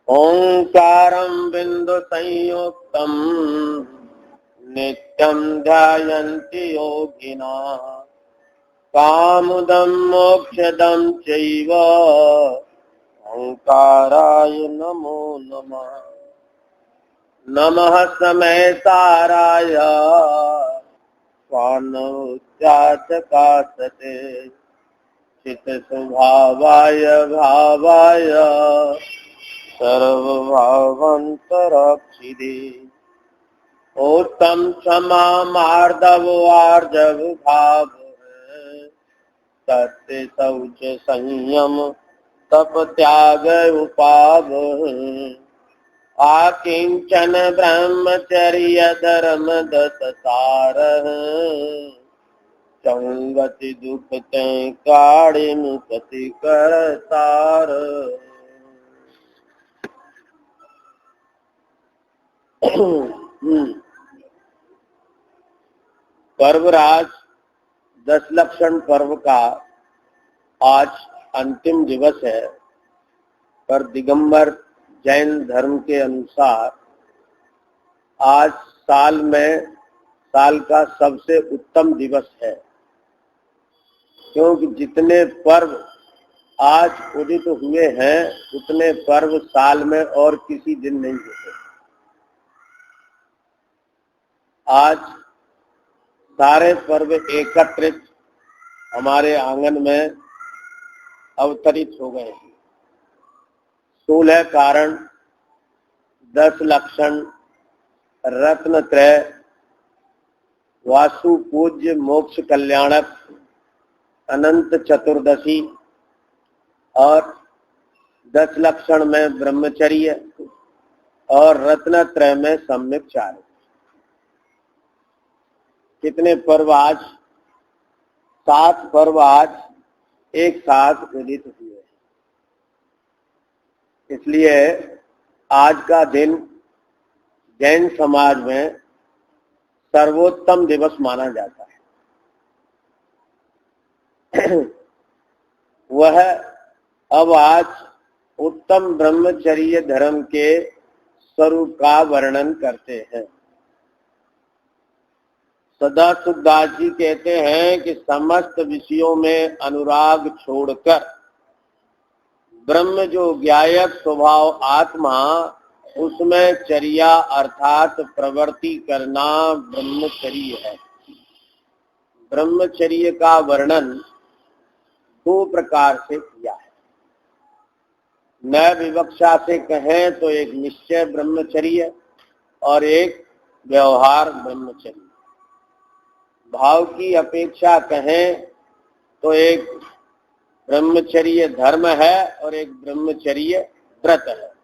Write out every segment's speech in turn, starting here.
ओंकारं बिंदु संयुक्तं नित्यं ध्यायन्ति योगिनः कामदं मोक्षदं चैव ओंकाराय नमो नमः। नमः समयसाराय स्वानोच्चाचकासते चित्स्वभावाय भावाय सर्वभावान्तराक्षिणे उत्तम क्षमा मार्दव आर्जव भाव सत्य शौच संयम तप त्याग उपाव आकिंचन ब्रह्मचर्य धर्म दस सार संगति दुख ते काढ़ मुक्ति कर तार। पर्वराज 10 लक्षण पर्व का आज अंतिम दिवस है। पर दिगंबर जैन धर्म के अनुसार आज साल का सबसे उत्तम दिवस है, क्योंकि जितने पर्व आज उदित हुए हैं उतने पर्व साल में और किसी दिन नहीं होते। आज सारे पर्व एकत्रित हमारे आंगन में अवतरित हो गए हैं। 16 कारण, 10 लक्षण, रत्नत्रय, वासु पूज्य मोक्ष कल्याणक, अनंत चतुर्दशी और 10 लक्षण में ब्रह्मचर्य और रत्नत्रय में सम्यक्चार्य। कितने पर्व आज? 7 पर्व आज एक साथ उदित हुए। इसलिए आज का दिन जैन समाज में सर्वोत्तम दिवस माना जाता है। वह अब आज उत्तम ब्रह्मचर्य धर्म के स्वरूप का वर्णन करते हैं। सदाशिवदास जी कहते हैं कि समस्त विषयों में अनुराग छोड़कर ब्रह्म जो ज्ञायक स्वभाव आत्मा, उसमें चर्या अर्थात प्रवृत्ति करना ब्रह्मचर्य है। ब्रह्मचर्य का वर्णन 2 प्रकार से किया है। नए विवक्षा से कहें तो एक निश्चय ब्रह्मचर्य और एक व्यवहार ब्रह्मचर्य। भाव की अपेक्षा कहें तो एक ब्रह्मचर्य धर्म है और एक ब्रह्मचर्य व्रत है।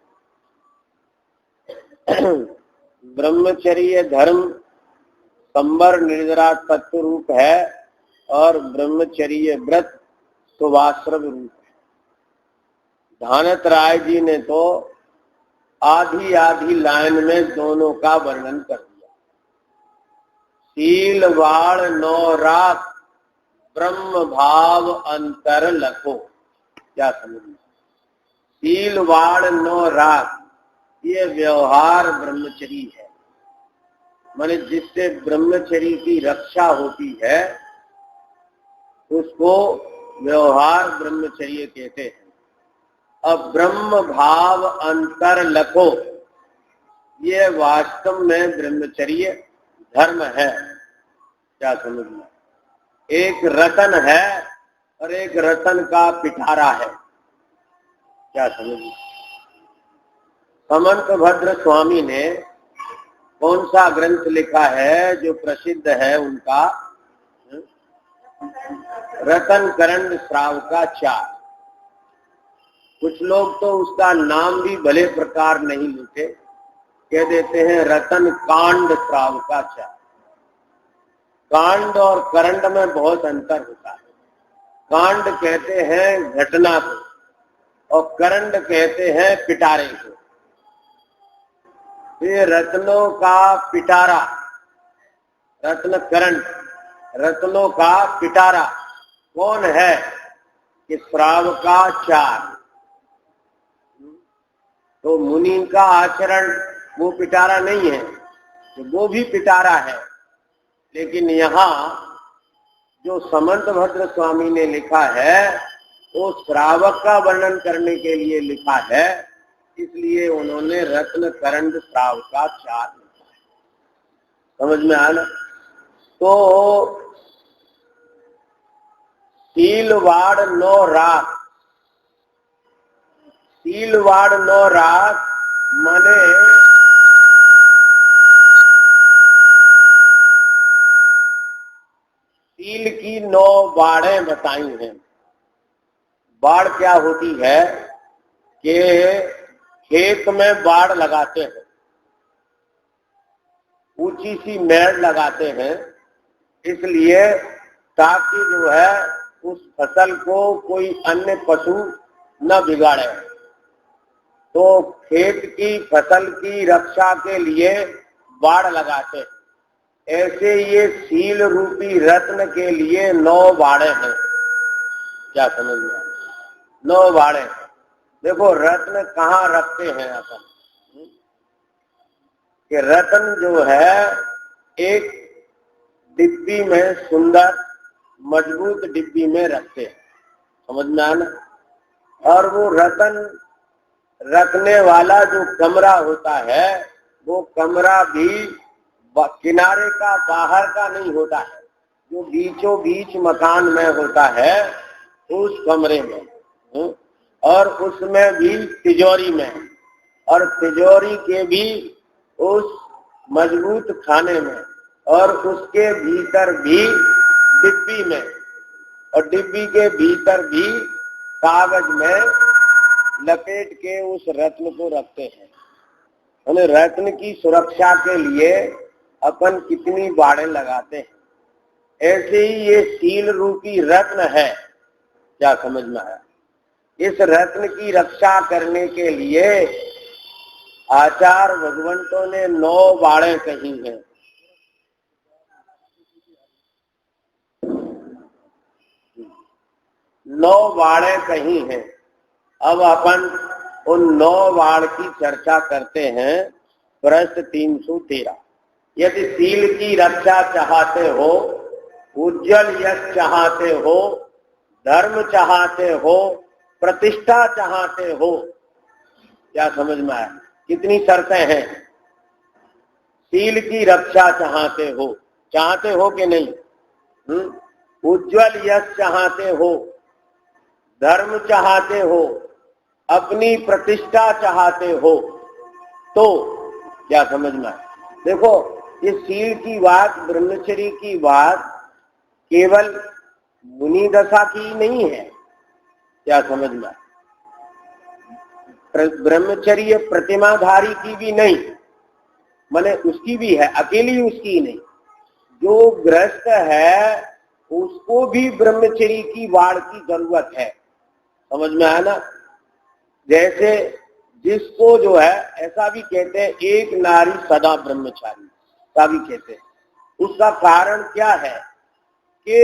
ब्रह्मचर्य धर्म संवर निर्जरा तत्व रूप है और ब्रह्मचर्य व्रत सुवाश्रम रूप है। धानत राय जी ने तो आधी आधी लाइन में दोनों का वर्णन कर दिया। शील वाण नौ राख ब्रह्म भाव अंतर लखो। क्या समझना? शील वाण नौ राख ये व्यवहार ब्रह्मचर्य है, माने जिससे ब्रह्मचर्य की रक्षा होती है उसको व्यवहार ब्रह्मचर्य कहते हैं। अब ब्रह्म भाव अंतर लखो ये वास्तव में ब्रह्मचर्य धर्म है। क्या समझना? एक रतन है और एक रतन का पिटारा है। क्या समझना? समंत भद्र स्वामी ने कौन सा ग्रंथ लिखा है जो प्रसिद्ध है उनका? रतन करंड श्राव का चार। कुछ लोग तो उसका नाम भी भले प्रकार नहीं लेते, कह देते हैं रतन कांड श्राव का चार। कांड और करंड में बहुत अंतर होता है। कांड कहते हैं घटना को और करंड कहते हैं पिटारे को। ये रत्नों का पिटारा, रत्न करंड, रत्नों का पिटारा कौन है? कि श्राव का चार। तो मुनि का आचरण वो पिटारा नहीं है, तो वो भी पिटारा है। लेकिन यहाँ जो समंत भद्र स्वामी ने लिखा है वो श्रावक का वर्णन करने के लिए लिखा है, इसलिए उन्होंने रत्न करंड श्राव का 4 लिखा है। समझ में आना? तो सीलवाड़ 9 रात, सीलवाड़ 9 रात माने सील की 9 बाड़ें बताई हैं। बाड़ क्या होती है कि खेत में बाड़ लगाते हैं, ऊंची सी मेड़ लगाते हैं, इसलिए ताकि जो है उस फसल को कोई अन्य पशु न बिगाड़े। तो खेत की फसल की रक्षा के लिए बाड़ लगाते हैं। ऐसे ये सील रूपी रत्न के लिए 9 बाड़े हैं। क्या समझ में? 9 बाड़े। देखो रत्न कहाँ रखते हैं अपन, कि रत्न जो है एक डिब्बी में, सुंदर मजबूत डिब्बी में रखते हैं। समझ में आना? और वो रत्न रखने वाला जो कमरा होता है वो कमरा भी किनारे का, बाहर का नहीं होता है, जो बीचों बीच मकान में होता है उस कमरे में, और उसमें भी तिजोरी में, और तिजोरी के भी उस मजबूत खाने में, और उसके भीतर भी डिब्बी में, और डिब्बी के भीतर भी कागज में लपेट के उस रत्न को रखते हैं। रत्न की सुरक्षा के लिए अपन कितनी बाड़ें लगाते हैं। ऐसे ही ये सील रूपी रत्न है। क्या समझ में आया? इस रत्न की रक्षा करने के लिए आचार्य भगवंतों ने 9 बाड़ें कही हैं। 9 बाड़ें कही हैं। अब अपन उन 9 बाड़ की चर्चा करते हैं। प्रश्न 313। यदि सील की रक्षा चाहते हो, उज्जवल यश चाहते हो, धर्म चाहते हो, प्रतिष्ठा चाहते हो, क्या समझ में आया? कितनी शर्तें हैं? सील की रक्षा चाहते हो कि नहीं? उज्जवल यश चाहते हो, धर्म चाहते हो, अपनी प्रतिष्ठा चाहते हो, तो क्या समझ में आया? देखो ये सील की बात, ब्रह्मचर्य की बात केवल मुनि दशा की नहीं है। क्या समझ में? ब्रह्मचर्य प्रतिमाधारी की भी नहीं, माने उसकी भी है, अकेली उसकी नहीं। जो गृहस्थ है उसको भी ब्रह्मचर्य की बाड़ की जरूरत है। समझ में आया ना? जैसे जिसको जो है, ऐसा भी कहते हैं एक नारी सदा ब्रह्मचारी, ऐसा भी कहते हैं। उसका कारण क्या है कि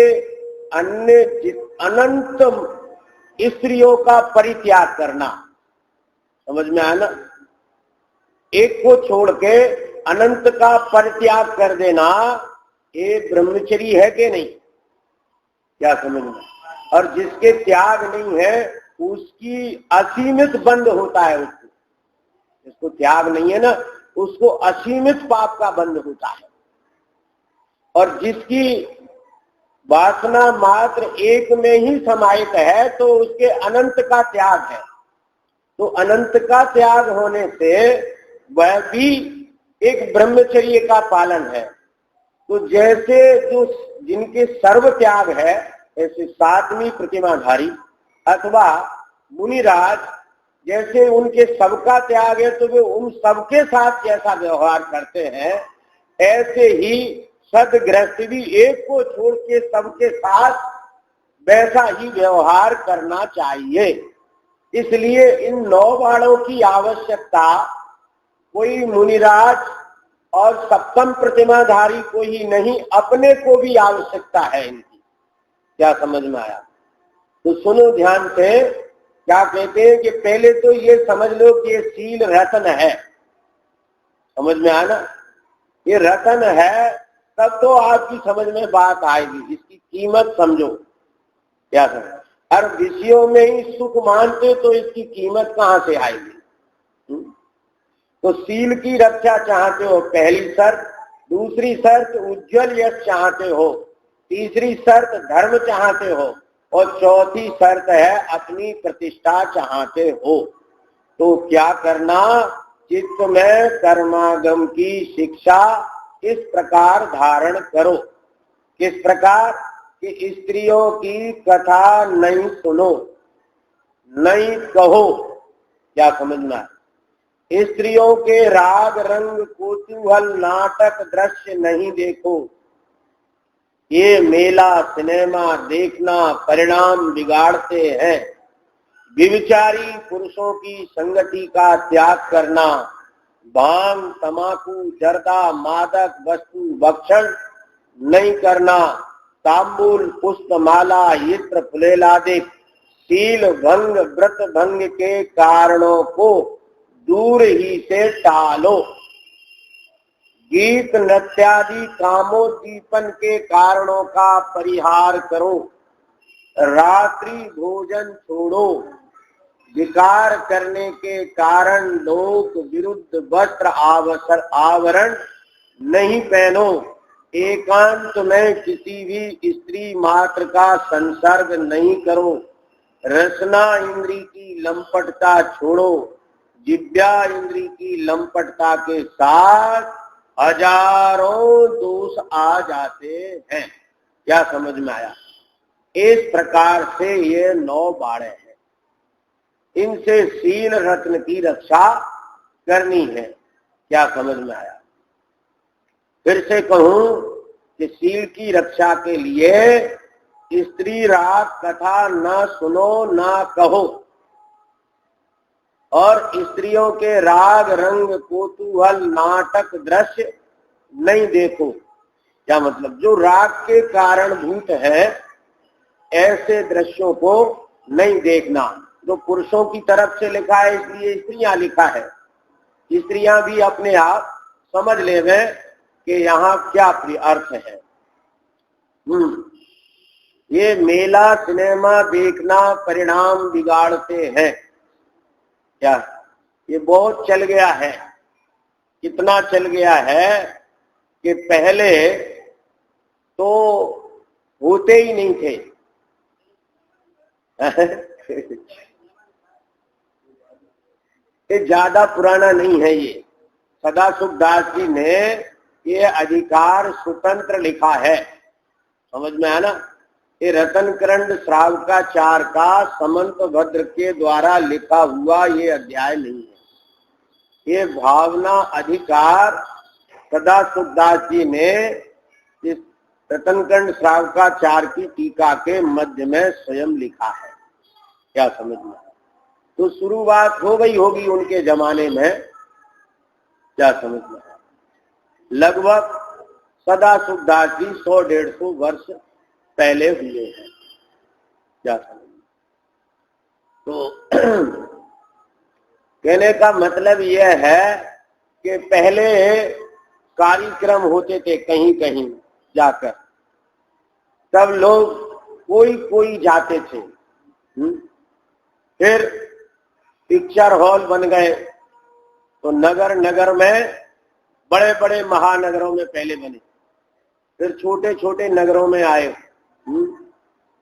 अनंत स्त्रियों का परित्याग करना। समझ में आया ना? एक को छोड़ के अनंत का परित्याग कर देना, ये ब्रह्मचर्य है कि नहीं? क्या समझ में? और जिसके त्याग नहीं है उसकी असीमित बंध होता है। उसको जिसको त्याग नहीं है ना, उसको असीमित पाप का बंध होता है। और जिसकी वासना मात्र एक में ही समाहित है तो उसके अनंत का त्याग है। तो अनंत का त्याग होने से वह भी एक ब्रह्मचर्य का पालन है। तो जैसे जो जिनके सर्व त्याग है, ऐसे 7वीं प्रतिमाधारी अथवा मुनिराज, जैसे उनके सबका त्याग है तो वे उन सबके साथ कैसा व्यवहार करते हैं, ऐसे ही सदगृहस्थ भी एक को छोड़ के सबके साथ वैसा ही व्यवहार करना चाहिए। इसलिए इन 9 बाड़ों की आवश्यकता कोई मुनिराज और सप्तम प्रतिमाधारी को ही नहीं, अपने को भी आवश्यकता है इनकी। क्या समझ में आया? तो सुनो ध्यान से क्या कहते हैं कि पहले तो ये समझ लो कि ये सील रतन है, समझ में आया ना, ये रतन है, तब तो आपकी समझ में बात आएगी, इसकी कीमत समझो। क्या समझ, हर विषयों में ही सुख मानते तो इसकी कीमत कहां से आएगी। तो सील की रक्षा चाहते हो, पहली शर्त। दूसरी शर्त उज्जवल यश चाहते हो। तीसरी शर्त धर्म चाहते हो। और चौथी शर्त है अपनी प्रतिष्ठा चाहते हो। तो क्या करना, चित्त में कर्मागम की शिक्षा इस प्रकार धारण करो। किस प्रकार कि स्त्रियों की कथा नहीं सुनो, नहीं कहो। क्या समझना, स्त्रियों के राग रंग कौतूहल नाटक दृश्य नहीं देखो। ये मेला सिनेमा देखना परिणाम बिगाड़ते हैं। व्यभिचारी पुरुषों की संगति का त्याग करना, भांग तमाकू जर्दा मादक वस्तु भक्षण नहीं करना, तांबूल पुष्पमाला इत्र फुलेलादि शील भंग व्रत भंग के कारणों को दूर ही से टालो। गीत नृत्यादि कामोद्दीपन के कारणों का परिहार करो। रात्रि भोजन छोड़ो। विकार करने के कारण लोक विरुद्ध वस्त्र आवरण नहीं पहनो। एकांत में किसी भी स्त्री मात्र का संसर्ग नहीं करो। रसना इंद्री की लंपटता छोड़ो। जिब्या इंद्री की लंपटता के साथ हजारों दोष आ जाते हैं। क्या समझ में आया। इस प्रकार से ये 9 बाड़े हैं, इनसे शील रत्न की रक्षा करनी है। क्या समझ में आया। फिर से कहूं कि शील की रक्षा के लिए स्त्री राग कथा न सुनो न कहो, और स्त्रियों के राग रंग कौतूहल नाटक दृश्य नहीं देखो। क्या मतलब, जो राग के कारणभूत है ऐसे दृश्यों को नहीं देखना। जो पुरुषों की तरफ से लिखा है इसलिए स्त्रियां लिखा है। स्त्रियां भी अपने आप समझ लेवे कि यहाँ क्या अर्थ है। ये मेला सिनेमा देखना परिणाम बिगाड़ते हैं। क्या, ये बहुत चल गया है। कितना चल गया है कि पहले तो होते ही नहीं थे। ये ज्यादा पुराना नहीं है। ये सदाशिव दास जी ने ये अधिकार स्वतंत्र लिखा है। समझ में आया ना। ये रतनकरंड श्रावकाचार्य का समंत भद्र के द्वारा लिखा हुआ ये अध्याय नहीं है। ये भावना अधिकार सदाशिव दास जी ने इस रतनकरंड श्रावकाचार्य की टीका के मध्य में स्वयं लिखा है। क्या समझ में। तो शुरुआत हो गई होगी उनके जमाने में। क्या समझ में। लगभग सदाशिव दास जी 100-150 वर्ष पहले हुए हैं। क्या समझ। तो कहने का मतलब यह है कि पहले कार्यक्रम होते थे कहीं कहीं जाकर, तब लोग कोई कोई जाते थे। फिर पिक्चर हॉल बन गए, तो नगर नगर में, बड़े बड़े महानगरों में पहले बने, फिर छोटे छोटे नगरों में आए।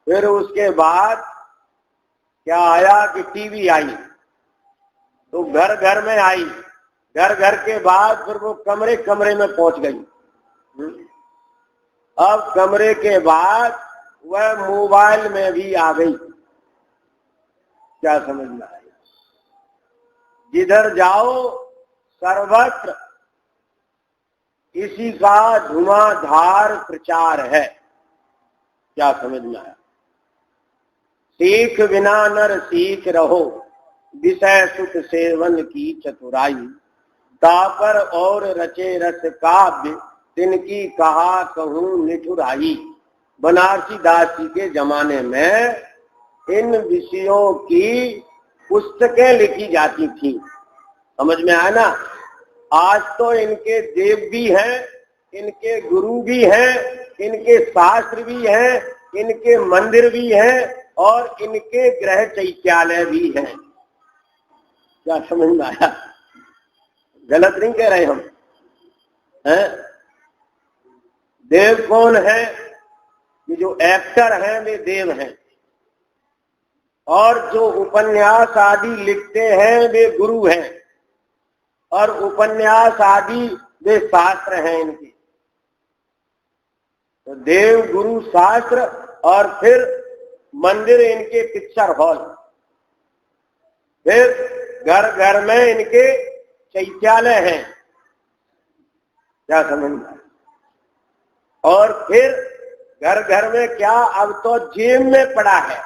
फिर उसके बाद क्या आया कि टीवी आई, तो घर घर में आई। घर घर के बाद फिर वो कमरे कमरे में पहुंच गई। अब कमरे के बाद वह मोबाइल में भी आ गई। क्या समझ में आया। जिधर जाओ सर्वत्र इसी का धुआंधार प्रचार है। क्या समझ में आया। सीख बिना नर सीख रहो, विषय सुख सेवन की चतुराई। दापर और रचे रस काव्य, तिनकी कहा कहूं निठुराई। बनारसी दास जी के जमाने में इन विषयों की पुस्तकें लिखी जाती थी। समझ में आया ना? आज तो इनके देव भी हैं, इनके गुरु भी हैं, इनके शास्त्र भी हैं, इनके मंदिर भी हैं और इनके गृह चैत्यालय भी हैं। क्या समझ में आया? गलत नहीं कह रहे हम हैं? देव कौन है? ये जो एक्टर हैं वे देव हैं, और जो उपन्यास आदि लिखते हैं वे गुरु हैं, और उपन्यास आदि वे शास्त्र हैं इनके। तो देव, गुरु, शास्त्र और फिर मंदिर इनके पिक्चर हॉल, फिर घर घर में इनके चैत्यालय हैं। क्या समझ में? और फिर घर घर में क्या, अब तो जेब में पड़ा है।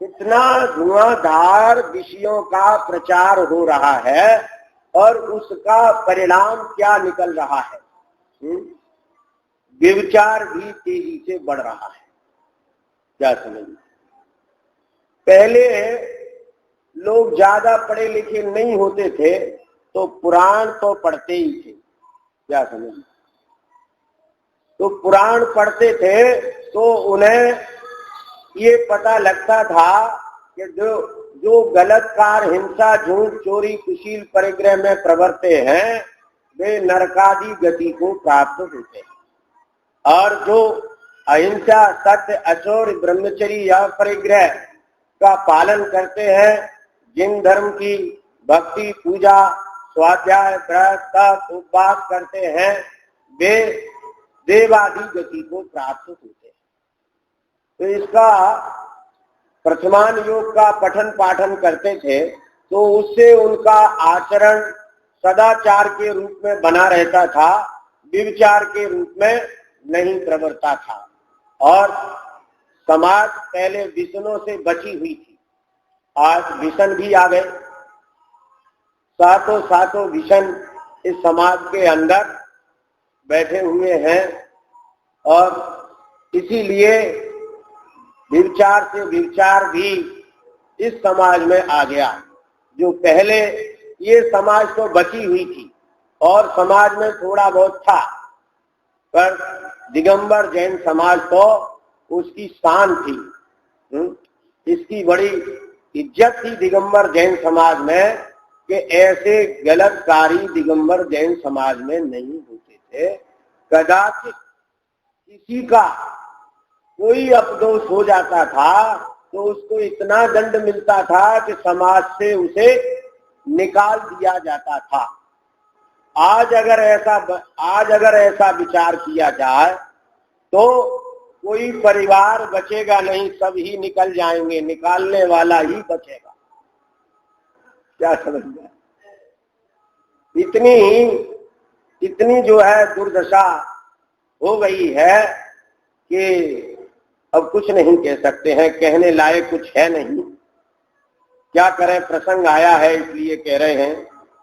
इतना धुआंधार विषयों का प्रचार हो रहा है और उसका परिणाम क्या निकल रहा है? व्यभिचार भी तेजी से बढ़ रहा है। क्या समझ? पहले लोग ज्यादा पढ़े लिखे नहीं होते थे तो पुराण तो पढ़ते ही थे। क्या समझ? तो पुराण पढ़ते थे तो उन्हें ये पता लगता था कि जो गलत कार, हिंसा, झूठ, चोरी, कुशील, परिग्रह में प्रवर्ते हैं वे नरकादि गति को प्राप्त होते हैं, और जो अहिंसा, सत्य, अचोर, ब्रह्मचर्य या परिग्रह का पालन करते हैं, जिन धर्म की भक्ति, पूजा, स्वाध्याय, व्रत, तप, उपवास करते हैं वे देवादि गति को प्राप्त होते हैं। तो इसका प्रथमान योग का पठन पाठन करते थे तो उससे उनका आचरण सदाचार के रूप में बना रहता था, व्यभिचार के रूप में नहीं प्रवृत्ता था। और समाज पहले व्यसनों से बची हुई थी, आज व्यसन भी आ गए। सातों व्यसन इस समाज के अंदर बैठे हुए हैं और इसीलिए व्यभिचार से व्यभिचार भी इस समाज में आ गया। जो पहले ये समाज तो बची हुई थी और समाज में थोड़ा बहुत था, पर दिगंबर जैन समाज तो उसकी शान थी। इसकी बड़ी इज्जत थी दिगंबर जैन समाज में कि ऐसे गलत कार्य दिगंबर जैन समाज में नहीं होते थे। कदाचित किसी का कोई अपदोष हो जाता था तो उसको इतना दंड मिलता था कि समाज से उसे निकाल दिया जाता था। आज अगर ऐसा विचार किया जाए तो कोई परिवार बचेगा नहीं, सब ही निकल जाएंगे, निकालने वाला ही बचेगा। क्या समझ में? इतनी जो है दुर्दशा हो गई है कि अब कुछ नहीं कह सकते हैं, कहने लायक कुछ है नहीं। क्या करें, प्रसंग आया है इसलिए कह रहे हैं।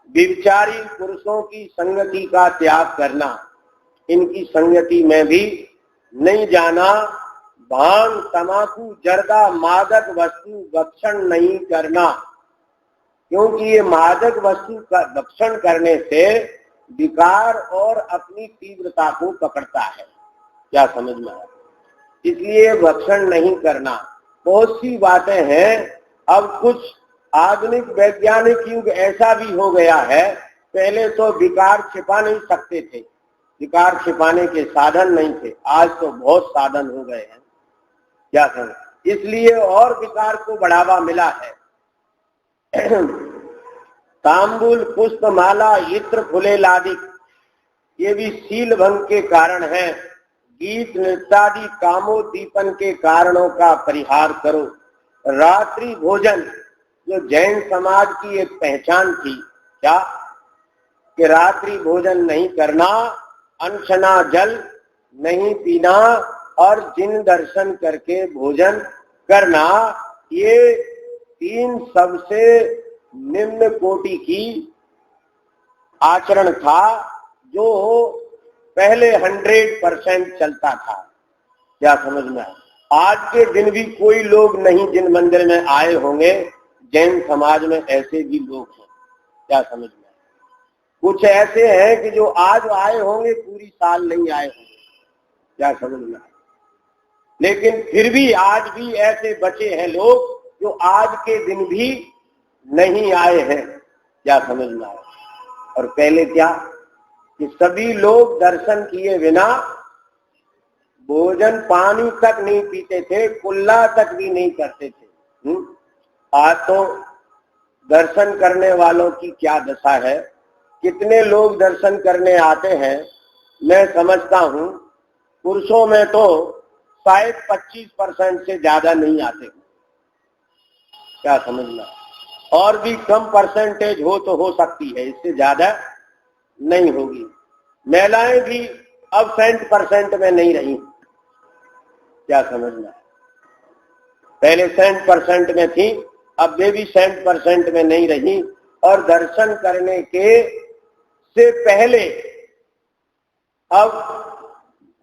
व्यभिचारी पुरुषों की संगति का त्याग करना, इनकी संगति में भी नहीं जाना, भांग, तमाकू, जर्दा, मादक वस्तु भक्षण नहीं करना, क्योंकि ये मादक वस्तु का भक्षण करने से विकार और अपनी तीव्रता को पकड़ता है। क्या समझ में आया? इसलिए भक्षण नहीं करना। बहुत सी बातें हैं। अब कुछ आधुनिक वैज्ञानिक युग ऐसा भी हो गया है, पहले तो विकार छिपा नहीं सकते थे, विकार छिपाने के साधन नहीं थे, आज तो बहुत साधन हो गए हैं। क्या करें? इसलिए और विकार को बढ़ावा मिला है। तांबुल, पुष्प, माला, इत्र, फुलेल आदि ये भी शील भंग के कारण हैं। गीत, नृत्यादि कामोद्दीपन के कारणों का परिहार करो। रात्रि भोजन जो जैन समाज की एक पहचान थी, क्या कि रात्रि भोजन नहीं करना, अनशना जल नहीं पीना और जिन दर्शन करके भोजन करना, ये तीन सबसे निम्न कोटि की आचरण था जो पहले 100% चलता था। क्या समझ में? आज के दिन भी कोई लोग नहीं जिन मंदिर में आए होंगे, जैन समाज में ऐसे भी लोग हैं। क्या समझ में? कुछ ऐसे हैं कि जो आज आए होंगे, पूरी साल नहीं आए होंगे। क्या समझ में? लेकिन फिर भी आज भी ऐसे बचे हैं लोग जो आज के दिन भी नहीं आए हैं। क्या समझ में आया? और पहले क्या कि सभी लोग दर्शन किए बिना भोजन पानी तक नहीं पीते थे, कुल्ला तक भी नहीं करते थे। आज तो दर्शन करने वालों की क्या दशा है। कितने लोग दर्शन करने आते हैं, मैं समझता हूं पुरुषों में तो शायद 25% से ज्यादा नहीं आते। क्या समझना? और भी कम परसेंटेज हो तो हो सकती है, इससे ज्यादा नहीं होगी। महिलाएं भी अब 60% में नहीं रही। क्या समझना? पहले 60% में थी, अब वे भी 60% में नहीं रही। और दर्शन करने के से पहले अब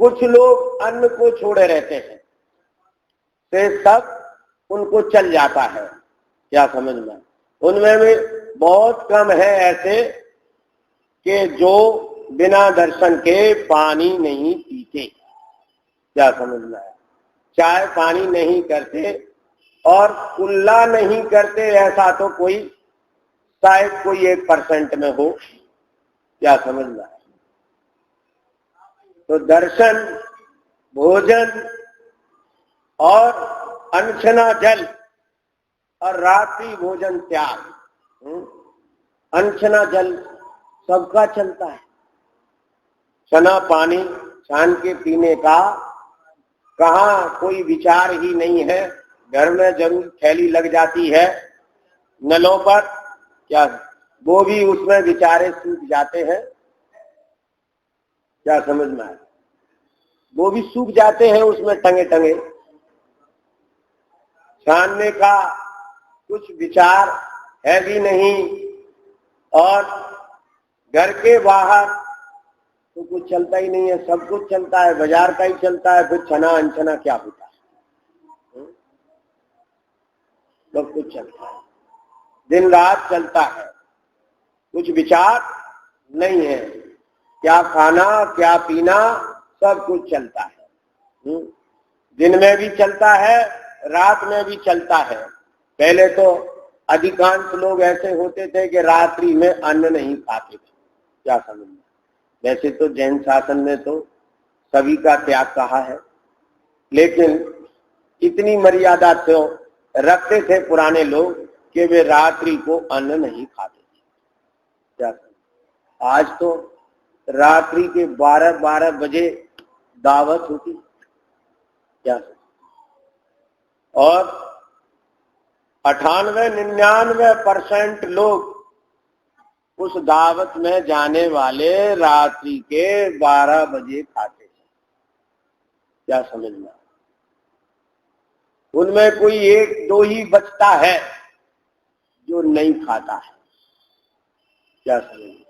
कुछ लोग अन्न को छोड़े रहते हैं, से सब उनको चल जाता है। क्या समझना? उनमें भी बहुत कम है ऐसे कि जो बिना दर्शन के पानी नहीं पीते। क्या समझना है? चाय पानी नहीं करते और कुल्ला नहीं करते, ऐसा तो कोई शायद कोई 1% में हो। क्या समझना है? तो दर्शन, भोजन और अनशना जल और रात्रि भोजन त्याग। अनशना जल सबका चलता है। चना पानी छान के पीने का कहाँ कोई विचार ही नहीं है। घर में जरूर थैली लग जाती है नलों पर, क्या वो भी उसमें बेचारे सूख जाते हैं। क्या समझ में आया? वो भी सूख जाते हैं उसमें टंगे टंगे। छानने का कुछ विचार है भी नहीं। और घर के बाहर तो कुछ चलता ही नहीं है, सब कुछ चलता है, बाजार का ही चलता है। फिर छना अनछना क्या होता है? सब कुछ चलता है, दिन रात चलता है, कुछ विचार नहीं है। क्या खाना क्या पीना सब कुछ चलता है। दिन में भी चलता है, रात में भी चलता है। पहले तो अधिकांश लोग ऐसे होते थे कि रात्रि में अन्न नहीं खाते थे। क्या समझना? वैसे तो जैन शासन में तो सभी का त्याग कहा है, लेकिन इतनी मर्यादा तो रखते थे पुराने लोग कि वे रात्रि को अन्न नहीं खाते थे। क्या समझना? आज तो रात्रि के 12-12 बजे दावत होती। क्या समझना? और 98-99% लोग उस दावत में जाने वाले रात्रि के 12 बजे खाते हैं। क्या समझना? उनमें कोई 1-2 ही बचता है जो नहीं खाता है। क्या समझना?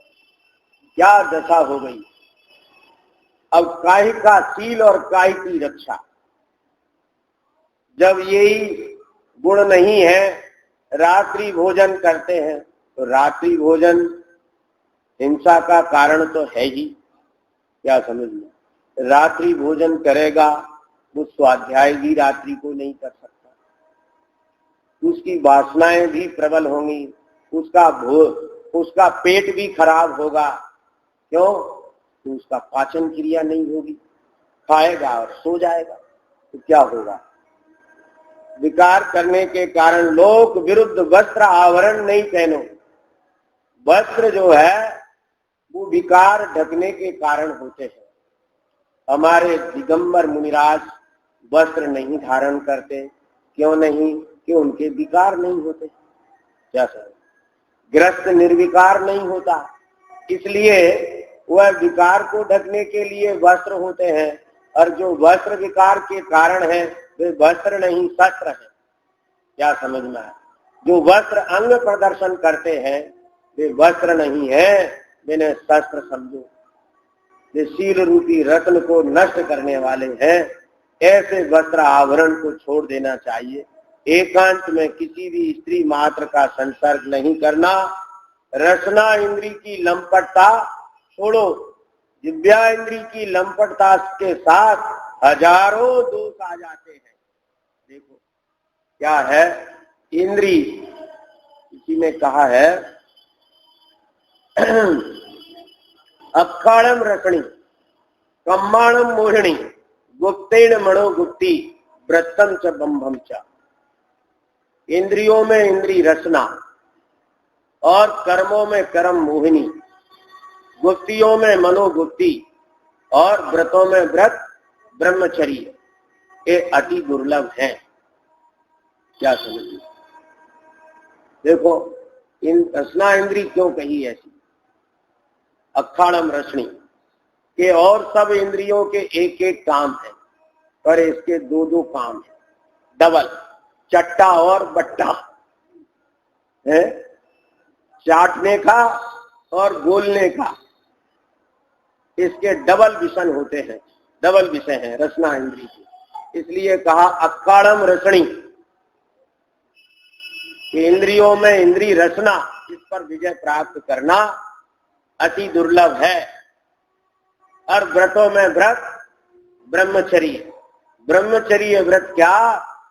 क्या दशा हो गई। अब काहे का सील और काहे की रक्षा। जब यही गुण नहीं है, रात्रि भोजन करते हैं, तो रात्रि भोजन हिंसा का कारण तो है ही। क्या समझना? रात्रि भोजन करेगा वो स्वाध्याय भी रात्रि को नहीं कर सकता, उसकी वासनाएं भी प्रबल होंगी, उसका पेट भी खराब होगा। क्यों? तो उसका पाचन क्रिया नहीं होगी, खाएगा और सो जाएगा, तो क्या होगा? विकार करने के कारण लोक विरुद्ध वस्त्र आवरण नहीं पहनो। वस्त्र जो है वो विकार ढकने के कारण होते हैं। हमारे दिगंबर मुनिराज वस्त्र नहीं धारण करते। क्यों नहीं? कि उनके विकार नहीं होते। क्या सर? ग्रस्त निर्विकार नहीं होता, इसलिए वह विकार को ढकने के लिए वस्त्र होते हैं। और जो वस्त्र विकार के कारण है वे वस्त्र नहीं शस्त्र है। क्या समझना है? जो वस्त्र अंग प्रदर्शन करते हैं वे वस्त्र नहीं है, मैंने शस्त्र समझो। वे शील रूपी रत्न को नष्ट करने वाले हैं। ऐसे वस्त्र आभरण को छोड़ देना चाहिए। एकांत में किसी भी स्त्री मात्र का संसर्ग नहीं करना। रसना इंद्री की लंपटता छोड़ो। दिव्या इंद्री की लंपटता के साथ हजारों दोष आ जाते हैं। देखो क्या है इंद्री, इसी में कहा है अक्खाड़म रसणी कम्माणम मोहिणी गुप्तेण मणो गुप्ती व्रतम च बंभम च। इंद्रियों में इंद्री रचना और कर्मों में कर्म मोहिनी, गुप्तियों में मनोगुप्ती और व्रतों में व्रत ब्रह्मचर्य, ये अति दुर्लभ है। क्या समझिए? देखो इन रचना इंद्री क्यों कही ऐसी? अखाड़म रचनी के और सब इंद्रियों के एक एक काम है, पर इसके दो दो काम है, डबल, चट्टा और बट्टा है, चाटने का और बोलने का, इसके डबल विषय होते हैं, डबल विषय है रचना इंद्री की। इसलिए कहा अक्खाड़म रचनी, इंद्रियों में इंद्री रचना, इस पर विजय प्राप्त करना अति दुर्लभ है। और व्रतों में व्रत ब्रह्मचर्य, ब्रह्मचर्य व्रत क्या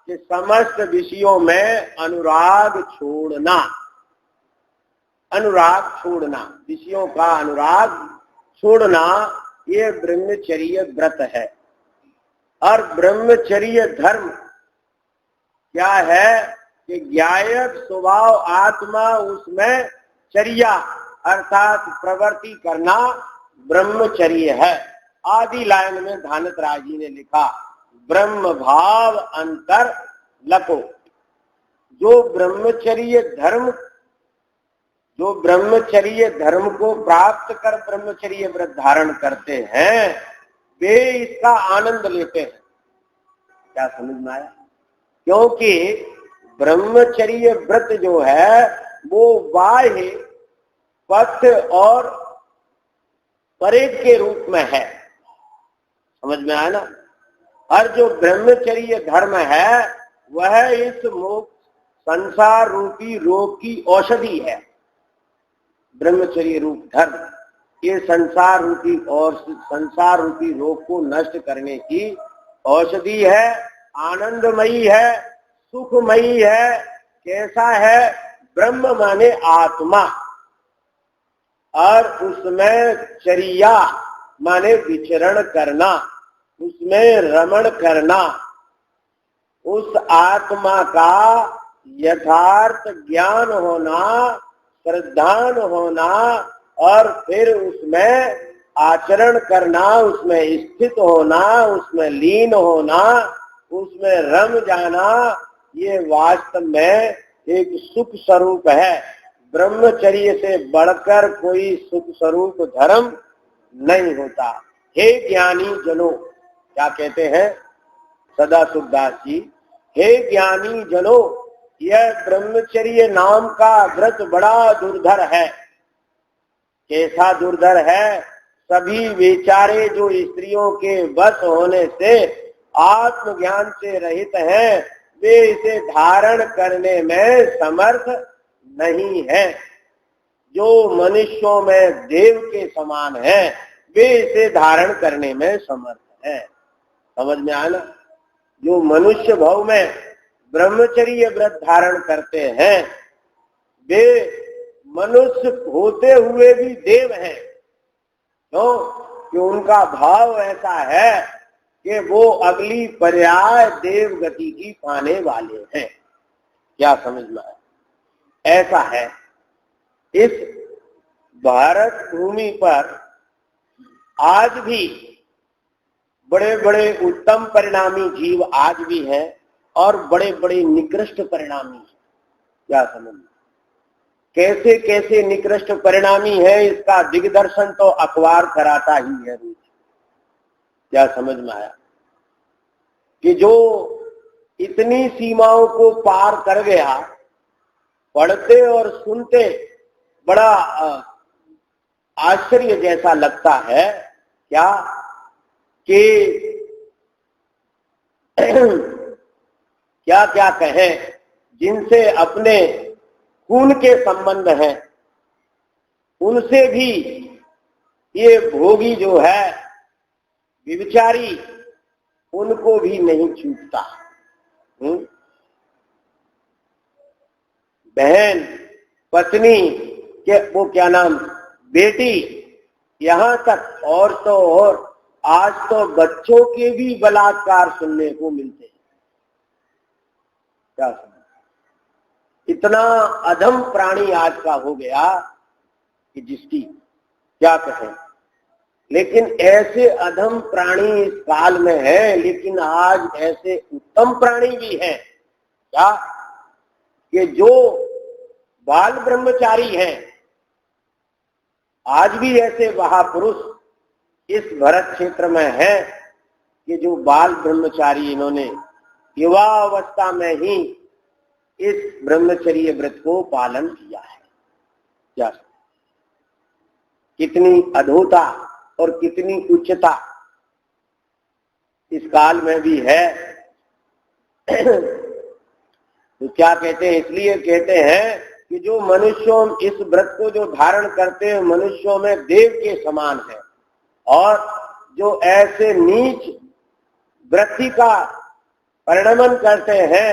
कि समस्त विषयों में अनुराग छोड़ना, अनुराग छोड़ना, विषयों का अनुराग छोड़ना, ये ब्रह्मचर्य व्रत है। और ब्रह्मचर्य धर्म क्या है कि ज्ञायक स्वभाव आत्मा उसमें चर्या अर्थात प्रवृत्ति करना ब्रह्मचर्य है। आदि लाइन में धानत राय जी ने लिखा ब्रह्म भाव अंतर लको। जो ब्रह्मचर्य धर्म को प्राप्त कर ब्रह्मचर्य व्रत धारण करते हैं, वे इसका आनंद लेते हैं। क्या समझ में आया? क्योंकि ब्रह्मचर्य व्रत जो है वो बाह्य पथ और परेड के रूप में है। समझ में आया ना? और जो ब्रह्मचर्य धर्म है वह इस मोक्ष संसार रूपी रोग की औषधि है। ब्रह्मचर्य रूप धर्म ये संसार रूपी रोग को नष्ट करने की औषधि है, आनंदमयी है, सुखमयी है। कैसा है? ब्रह्म माने आत्मा, और उसमें चर्या माने विचरण करना, उसमें रमण करना, उस आत्मा का यथार्थ ज्ञान होना, श्रद्धान होना, और फिर उसमें आचरण करना, उसमें स्थित होना, उसमें लीन होना, उसमें रम जाना, ये वास्तव में एक सुख स्वरूप है। ब्रह्मचर्य से बढ़कर कोई सुख स्वरूप धर्म नहीं होता। हे ज्ञानी जनों, क्या कहते हैं सदा सुखदास जी? हे ज्ञानी जनों, यह ब्रह्मचर्य नाम का व्रत बड़ा दुर्धर है। कैसा दुर्धर है? सभी बेचारे जो स्त्रियों के वश होने से आत्मज्ञान से रहित हैं, वे इसे धारण करने में समर्थ नहीं है। जो मनुष्यों में देव के समान है, वे इसे धारण करने में समर्थ है। समझ में आया ना? जो मनुष्य भाव में ब्रह्मचर्य व्रत धारण करते हैं, वे मनुष्य होते हुए भी देव हैं। क्यों? कि उनका भाव ऐसा है कि वो अगली पर्याय देव गति की पाने वाले हैं। क्या समझ में आया? ऐसा है। इस भारत भूमि पर आज भी बड़े बड़े उत्तम परिणामी जीव आज भी हैं और बड़े बड़े निकृष्ट परिणामी हैं। क्या समझ में? कैसे कैसे निकृष्ट परिणामी है, इसका दिग्दर्शन तो अखबार कराता ही है रोज। क्या समझ में आया? कि जो इतनी सीमाओं को पार कर गया, पढ़ते और सुनते बड़ा आश्चर्य जैसा लगता है। क्या कि क्या क्या कहें, जिनसे अपने खून के संबंध हैं उनसे भी ये भोगी जो है विचारी, उनको भी नहीं छूटता। बहन, पत्नी के वो क्या नाम, बेटी, यहां तक और तो और आज तो बच्चों के भी बलात्कार सुनने को मिलते हैं। क्या समझ, इतना अधम प्राणी आज का हो गया कि जिसकी क्या कहें। लेकिन ऐसे अधम प्राणी इस काल में है, लेकिन आज ऐसे उत्तम प्राणी भी हैं क्या, कि जो बाल ब्रह्मचारी हैं। आज भी ऐसे महापुरुष इस भरत क्षेत्र में हैं कि जो बाल ब्रह्मचारी, इन्होंने युवा अवस्था में ही इस ब्रह्मचर्य व्रत को पालन किया है। क्या कितनी अधोता और कितनी उच्चता इस काल में भी है। तो क्या कहते हैं, इसलिए कहते हैं कि जो मनुष्यों इस व्रत को जो धारण करते हैं मनुष्यों में देव के समान है, और जो ऐसे नीच वृत्ति का परिणमन करते हैं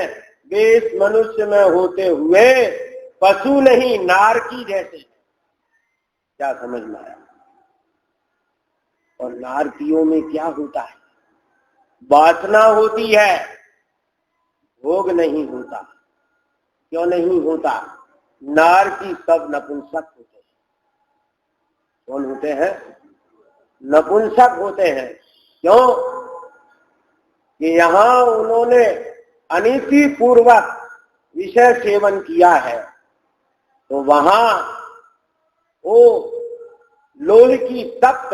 वे इस मनुष्य में होते हुए पशु नहीं नारकी जैसे। क्या समझ में आया। और नारकियों में क्या होता है, वासना होती है, भोग नहीं होता। क्यों नहीं होता, नारकी सब नपुंसक होते हैं। कौन होते हैं, नपुंसक होते हैं। क्यों कि यहाँ उन्होंने अनीति पूर्वक विषय सेवन किया है, तो वहां वो लोह की तप्त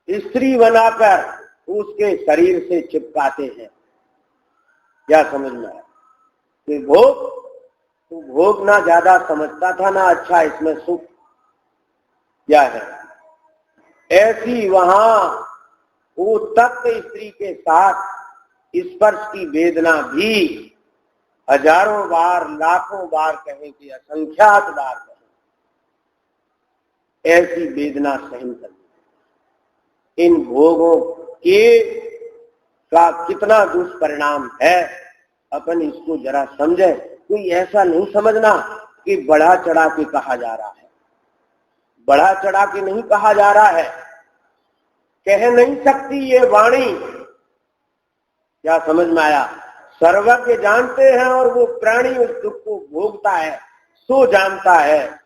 स्त्री बनाकर उसके शरीर से चिपकाते हैं। क्या समझ में आया। कि भोग तो भोगना ज्यादा समझता था ना, अच्छा इसमें सुख क्या है। ऐसी वहां वो तप्त स्त्री के साथ स्पर्श की वेदना भी हजारों बार, लाखों बार कहें कि असंख्यात बार कहें, ऐसी वेदना सहन करनी। इन भोगों के का कितना दुष्परिणाम है, अपन इसको जरा समझे। कोई ऐसा नहीं समझना कि बढ़ा चढ़ा के कहा जा रहा है, बढ़ा चढ़ा के नहीं कहा जा रहा है। कह नहीं सकती ये वाणी। क्या समझ में आया। सर्वज्ञ जानते हैं और वो प्राणी उस दुख को भोगता है, सो जानता है।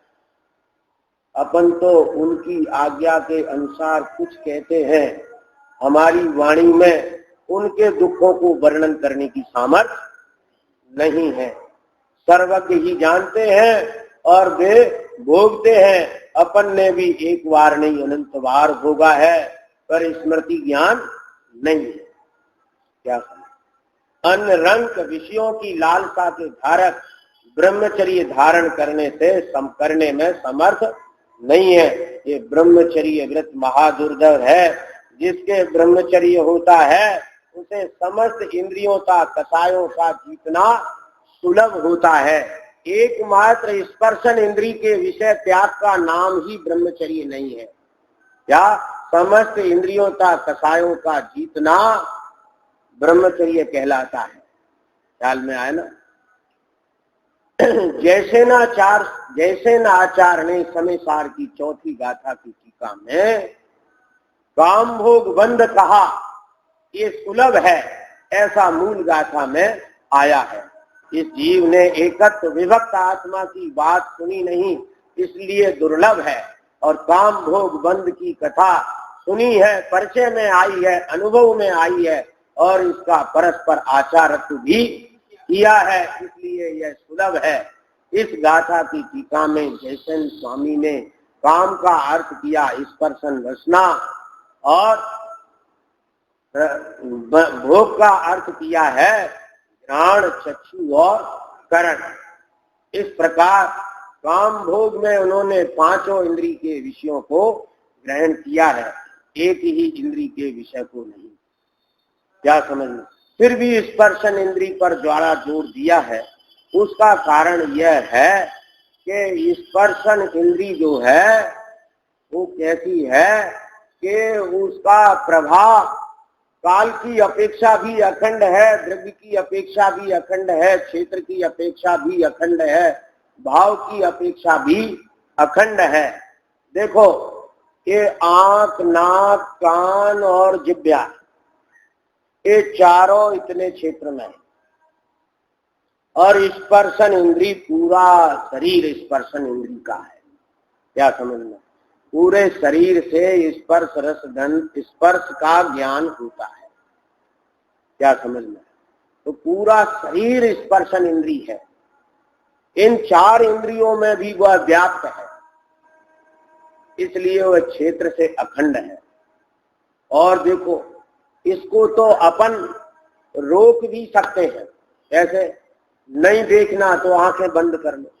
अपन तो उनकी आज्ञा के अनुसार कुछ कहते हैं, हमारी वाणी में उनके दुखों को वर्णन करने की सामर्थ्य नहीं है। सर्वज्ञ ही जानते हैं और वे भोगते हैं। अपन ने भी एक बार नहीं अनंत बार भोगा है, पर स्मृति ज्ञान नहीं है। क्या अन्य रंग विषयों की लालसा के धारक ब्रह्मचर्य धारण करने में समर्थ नहीं है। ये ब्रह्मचर्य व्रत महादुर्धर है। जिसके ब्रह्मचर्य होता है उसे समस्त इंद्रियों का कसायों का जीतना सुलभ होता है। एकमात्र स्पर्शन इंद्री के विषय त्याग का नाम ही ब्रह्मचर्य नहीं है। क्या समस्त इंद्रियों का कसायों का जीतना ब्रह्मचर्य कहलाता है। ख्याल में आया ना। जैसे न आचार्य ने समय सार की चौथी गाथा की टीका में काम भोग बंद कहा, ये सुलभ है, ऐसा मूल गाथा में आया है। इस जीव ने एकत्व विभक्त आत्मा की बात सुनी नहीं, इसलिए दुर्लभ है। और काम भोग बंद की कथा सुनी है, परिचय में आई है, अनुभव में आई है, और इसका परस्पर आचारत्व भी किया है, इसलिए यह सुलभ है। इस गाथा की टीका में जयसेन स्वामी ने काम का अर्थ किया स्पर्शन रचना, और भोग का अर्थ किया है घ्राण, चक्षु और करण। इस प्रकार काम भोग में उन्होंने पांचों इंद्री के विषयों को ग्रहण किया है, एक ही इंद्री के विषय को नहीं। क्या समझ में? फिर भी स्पर्शन इंद्री पर ज्यादा जोर दिया है। उसका कारण यह है कि स्पर्शन इंद्री जो है वो कैसी है कि उसका प्रभाव काल की अपेक्षा भी अखंड है, द्रव्य की अपेक्षा भी अखंड है, क्षेत्र की अपेक्षा भी अखंड है, भाव की अपेक्षा भी अखंड है। देखो, ये आंख, नाक, कान और जिह्वा, ये चारों इतने क्षेत्र में है। और स्पर्शन इंद्री पूरा शरीर स्पर्शन इंद्री का है। क्या समझना? पूरे शरीर से स्पर्श रस गंध स्पर्श का ज्ञान होता है। क्या समझना? तो पूरा शरीर स्पर्शन इंद्री है। इन चार इंद्रियों में भी वह व्याप्त है, इसलिए वह क्षेत्र से अखंड है। और देखो, इसको तो अपन रोक भी सकते हैं। ऐसे नहीं देखना तो आंखें बंद कर लो,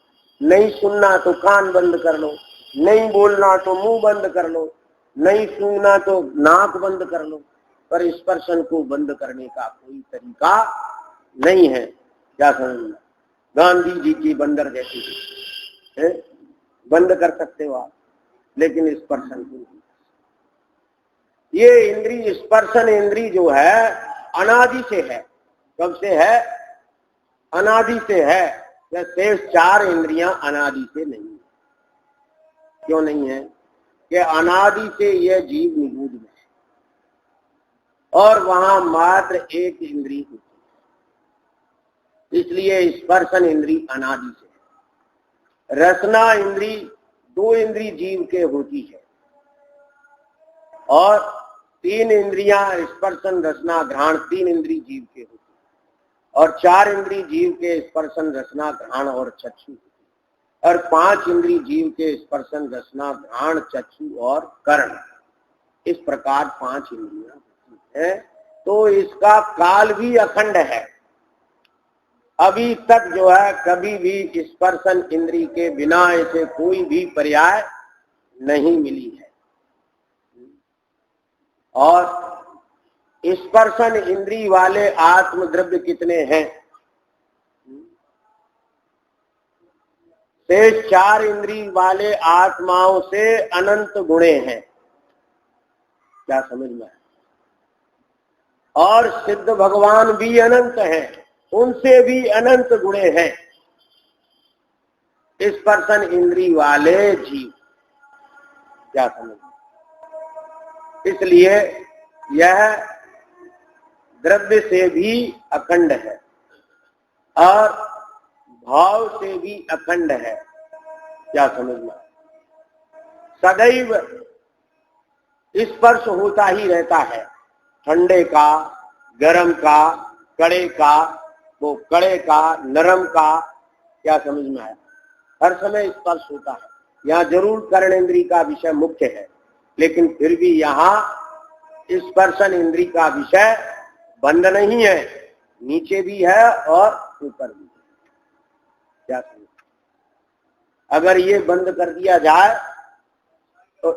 नहीं सुनना तो कान बंद कर लो, नहीं बोलना तो मुंह बंद कर लो, नहीं सूंघना तो नाक बंद कर लो, पर स्पर्शन को बंद करने का कोई तरीका नहीं है। क्या समझना? गांधी जी की बंदर जैसी है, बंद कर सकते हो आप, लेकिन स्पर्शन को नहीं। ये इंद्री स्पर्शन इंद्री जो है अनादि से है। कब से है? अनादि से है। यह शेष चार इंद्रियां अनादि से नहीं है। क्यों नहीं है? कि अनादि से यह जीव निगूढ़ में है और वहां मात्र एक इंद्री होती है, इसलिए स्पर्शन इंद्री अनादि से है। रसना इंद्री दो इंद्री जीव के होती है और तीन इंद्रियां स्पर्शन रसना घ्राण तीन इंद्री जीव के होती है और चार इंद्री जीव के स्पर्शन रसना घ्राण और चक्षु और पांच इंद्री जीव के स्पर्शन रसना घ्राण चक्षु और कर्ण। इस प्रकार पांच इंद्रियां होती है। तो इसका काल भी अखंड है। अभी तक जो है कभी भी स्पर्शन इंद्री के बिना ऐसे कोई भी पर्याय नहीं मिली है। और स्पर्शन इंद्री वाले आत्म द्रव्य कितने हैं? शेष चार इंद्री वाले आत्माओं से अनंत गुणे हैं। क्या समझ में? और सिद्ध भगवान भी अनंत हैं, उनसे भी अनंत गुणे हैं स्पर्शन इंद्री वाले जीव। क्या समझ? इसलिए यह द्रव्य से भी अखंड है और भाव से भी अखंड है। क्या समझना? सदैव स्पर्श होता ही रहता है, ठंडे का, गर्म का, कड़े का, वो कड़े का, नरम का। क्या समझ में आया? हर समय स्पर्श होता है। यहाँ जरूर कर्णेंद्री का विषय मुख्य है, लेकिन फिर भी यहाँ स्पर्शन इंद्री का विषय बंद नहीं है, नीचे भी है और ऊपर भी है। क्या समझ? अगर ये बंद कर दिया जाए तो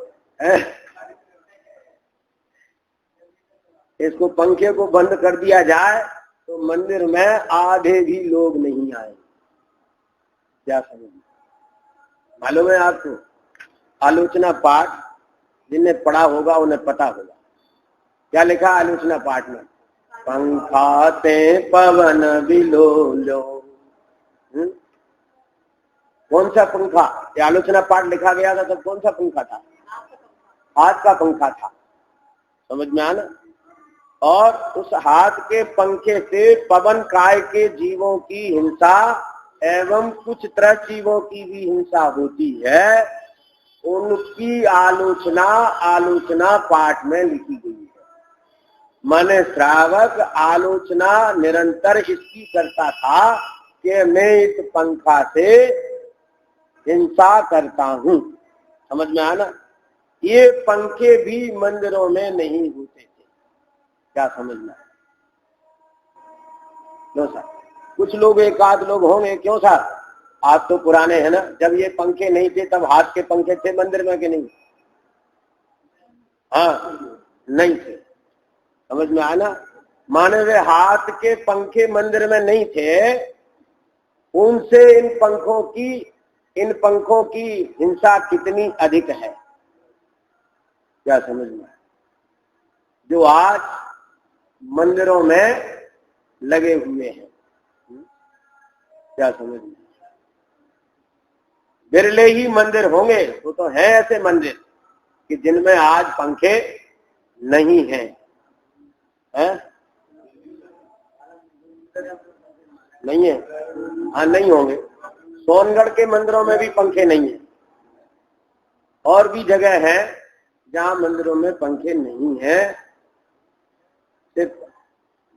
इसको पंखे को बंद कर दिया जाए तो मंदिर में आधे भी लोग नहीं आए। क्या समझ? मालूम है आपको? आलोचना पाठ जिनने पढ़ा होगा उन्हें पता होगा। क्या लिखा आलोचना पाठ में? पंखाते पवन बिलोलो। कौन सा पंखा? ये आलोचना पाठ लिखा गया था तो कौन सा पंखा था? हाथ का पंखा था। समझ में आना? और उस हाथ के पंखे से पवन काय के जीवों की हिंसा एवं कुछ तरह जीवों की भी हिंसा होती है, उनकी आलोचना पाठ में लिखी गई है। माने श्रावक आलोचना निरंतर इसकी करता था कि मैं इस पंखा से हिंसा करता हूं। समझ में आना? ये पंखे भी मंदिरों में नहीं होते थे। क्या समझना? क्यों सर? कुछ लोग एक आध लोग होंगे। क्यों सर? आप तो पुराने हैं ना, जब ये पंखे नहीं थे तब हाथ के पंखे थे मंदिर में कि नहीं? हाँ, नहीं थे। समझ में आना? माने वे हाथ के पंखे मंदिर में नहीं थे, उनसे इन पंखों की हिंसा कितनी अधिक है। क्या समझ में? जो आज मंदिरों में लगे हुए हैं। क्या समझ में? बिरले ही मंदिर होंगे, वो तो हैं ऐसे मंदिर कि जिनमें आज पंखे नहीं हैं। नहीं है? हाँ, नहीं होंगे। सोनगढ़ के मंदिरों में भी पंखे नहीं है, और भी जगह है जहां मंदिरों में पंखे नहीं है। सिर्फ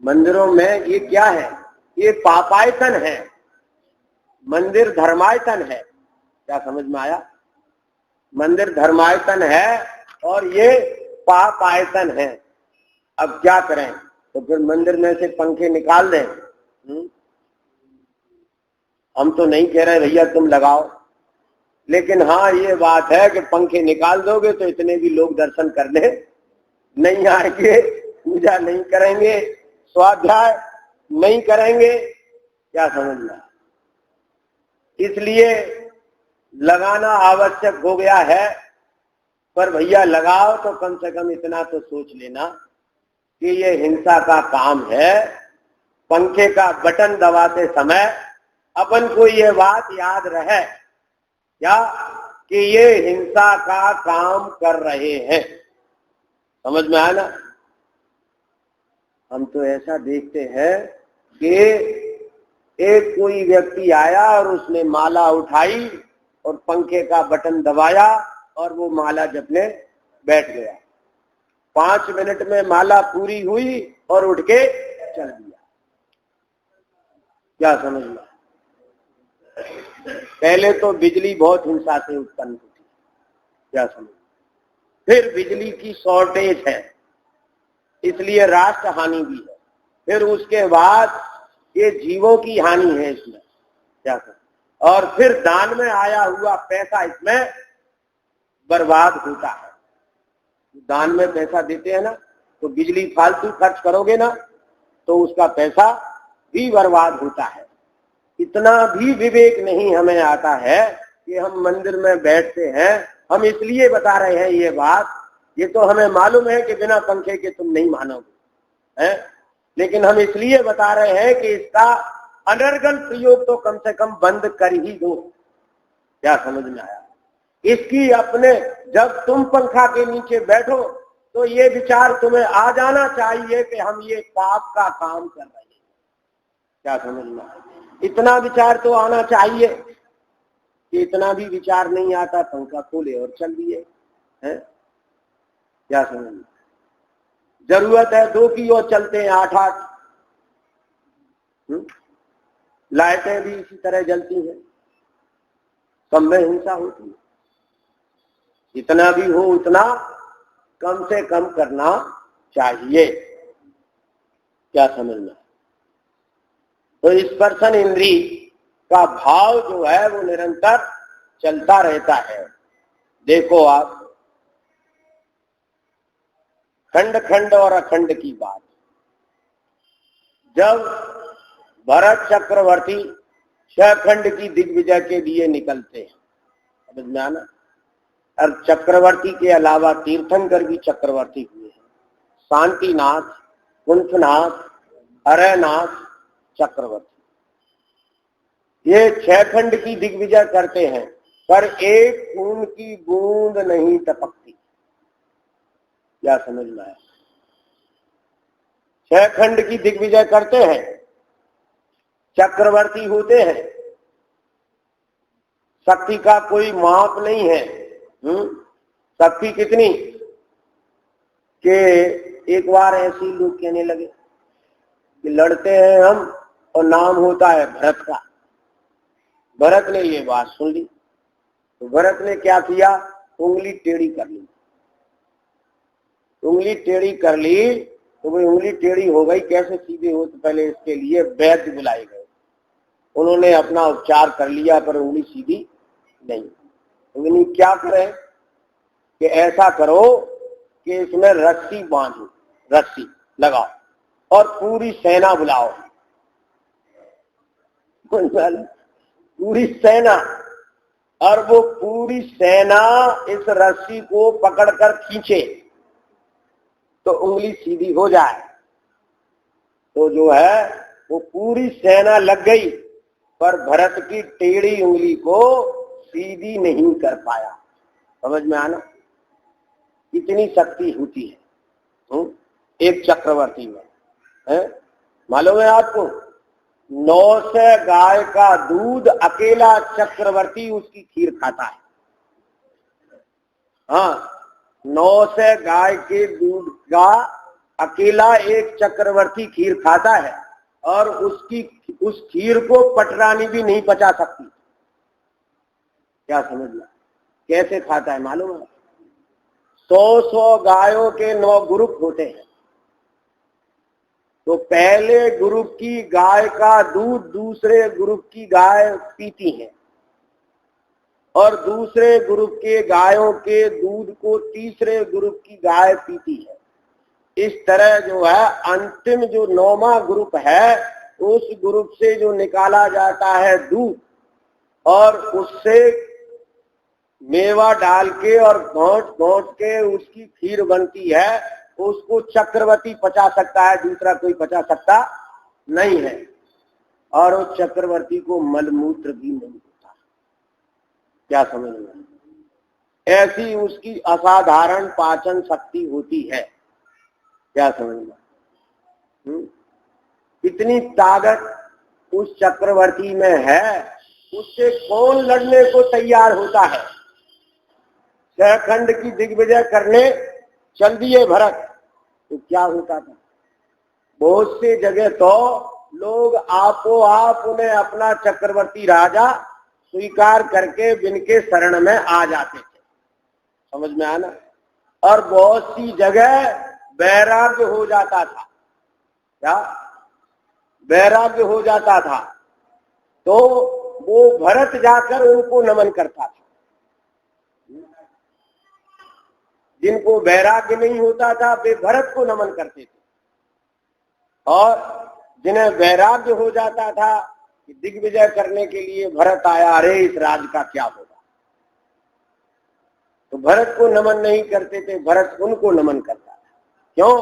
मंदिरों में ये क्या है? ये पापायतन है, मंदिर धर्मायतन है। क्या समझ में आया? मंदिर धर्मायतन है और ये पापायतन है। अब क्या करें? तो फिर मंदिर में से पंखे निकाल दें। हम तो नहीं कह रहे भैया तुम लगाओ, लेकिन हाँ ये बात है कि पंखे निकाल दोगे तो इतने भी लोग दर्शन करने नहीं आएंगे, पूजा नहीं करेंगे, स्वाध्याय नहीं करेंगे। क्या समझना? इसलिए लगाना आवश्यक हो गया है। पर भैया लगाओ तो कम से कम इतना तो सोच लेना कि ये हिंसा का काम है। पंखे का बटन दबाते समय अपन को ये बात याद रहे क्या कि ये हिंसा का काम कर रहे हैं। समझ में आया ना? हम तो ऐसा देखते हैं कि एक कोई व्यक्ति आया और उसने माला उठाई और पंखे का बटन दबाया और वो माला जपने बैठ गया। 5 मिनट में माला पूरी हुई और उठ के चल दिया। क्या समझ में? पहले तो बिजली बहुत हिंसा से उत्पन्न होती। क्या समझ? फिर बिजली की शॉर्टेज है, इसलिए राष्ट्र हानि भी है। फिर उसके बाद ये जीवों की हानि है इसमें। क्या समझ? और फिर दान में आया हुआ पैसा इसमें बर्बाद होता है। दान में पैसा देते हैं ना, तो बिजली फालतू खर्च करोगे ना तो उसका पैसा भी बर्बाद होता है। इतना भी विवेक नहीं हमें आता है कि हम मंदिर में बैठते हैं। हम इसलिए बता रहे हैं ये बात, ये तो हमें मालूम है कि बिना पंखे के तुम नहीं मानोगे हैं, लेकिन हम इसलिए बता रहे हैं कि इसका अनर्गल प्रयोग तो कम से कम बंद कर ही दो। क्या समझ में आया? इसकी अपने जब तुम पंखा के नीचे बैठो तो ये विचार तुम्हें आ जाना चाहिए कि हम ये पाप का काम कर रहे हैं। क्या समझ में आया? इतना विचार तो आना चाहिए कि इतना भी विचार नहीं आता, पंखा खोले और चल दिए हैं। क्या समझ में? जरूरत है 2 की और चलते हैं 8-8। लाइटें भी इसी तरह जलती हैं, सब में हिंसा होती है। जितना भी हो उतना कम से कम करना चाहिए। क्या समझना? तो स्पर्शन इंद्रिय का भाव जो है वो निरंतर चलता रहता है। देखो आप, खंड खंड और अखंड की बात। जब भरत चक्रवर्ती 6 खंड की दिग्विजय के लिए निकलते हैं, समझ में आना? और चक्रवर्ती के अलावा तीर्थंकर भी चक्रवर्ती हुए हैं। शांतिनाथ, कुंठनाथ, हरनाथ चक्रवर्ती, ये 6 खंड की दिग्विजय करते हैं, पर एक खून की बूंद नहीं टपकती। क्या समझ में आया? 6 खंड की दिग्विजय करते हैं, चक्रवर्ती होते हैं, शक्ति का कोई माप नहीं है। शक्ति कितनी कि एक बार ऐसे लोग कहने लगे कि लड़ते हैं हम और नाम होता है भरत का। भरत ने ये बात सुन ली तो भरत ने क्या किया? उंगली टेढ़ी कर ली। उंगली टेढ़ी कर ली तो भाई उंगली टेढ़ी हो गई, कैसे सीधे हो? तो पहले इसके लिए वैद्य बुलाए गए। उन्होंने अपना उपचार कर लिया पर उंगली सीधी नहीं। उंगली क्या करें कि ऐसा करो कि इसमें रस्सी बांधो, रस्सी लगाओ और पूरी सेना बुलाओ, पूरी सेना, और वो पूरी सेना इस रस्सी को पकड़कर खींचे तो उंगली सीधी हो जाए। तो जो है वो पूरी सेना लग गई, पर भरत की टेढ़ी उंगली को सीधी नहीं कर पाया। समझ में आना कितनी शक्ति होती है एक चक्रवर्ती में, है? मालूम है आपको, 900 गाय का दूध अकेला चक्रवर्ती उसकी खीर खाता है। हाँ, 900 गाय के दूध का अकेला एक चक्रवर्ती खीर खाता है, और उस खीर को पटरानी भी नहीं पचा सकती। क्या समझ ला कैसे खाता है मालूम है? 100 गायों के 9 ग्रुप होते हैं, तो पहले ग्रुप की गाय का दूध दूसरे ग्रुप की गाय पीती है, और दूसरे ग्रुप के गायों के दूध को तीसरे ग्रुप की गाय पीती है। इस तरह जो है अंतिम जो 9वां ग्रुप है, उस ग्रुप से जो निकाला जाता है दूध, और उससे मेवा डाल के और घोंट के उसकी खीर बनती है, उसको चक्रवर्ती पचा सकता है, दूसरा कोई पचा सकता नहीं है। और उस चक्रवर्ती को मलमूत्र भी नहीं होता। क्या समझ में? ऐसी उसकी असाधारण पाचन शक्ति होती है। क्या समझ में? इतनी ताकत उस चक्रवर्ती में है, उससे कौन लड़ने को तैयार होता है? शहखंड की दिग्विजय करने चल दिए भरत, तो क्या होता था? बहुत से जगह तो लोग आपो आप उन्हें अपना चक्रवर्ती राजा स्वीकार करके जिनके शरण में आ जाते थे। समझ में आना? और बहुत सी जगह वैराग्य हो जाता था। क्या वैराग्य हो जाता था? तो वो भरत जाकर उनको नमन करता था। जिनको वैराग्य नहीं होता था वे भरत को नमन करते थे, और जिन्हें वैराग्य हो जाता था कि दिग्विजय करने के लिए भरत आया, अरे इस राज का क्या होगा, तो भरत को नमन नहीं करते थे, भरत उनको नमन करता था। क्यों?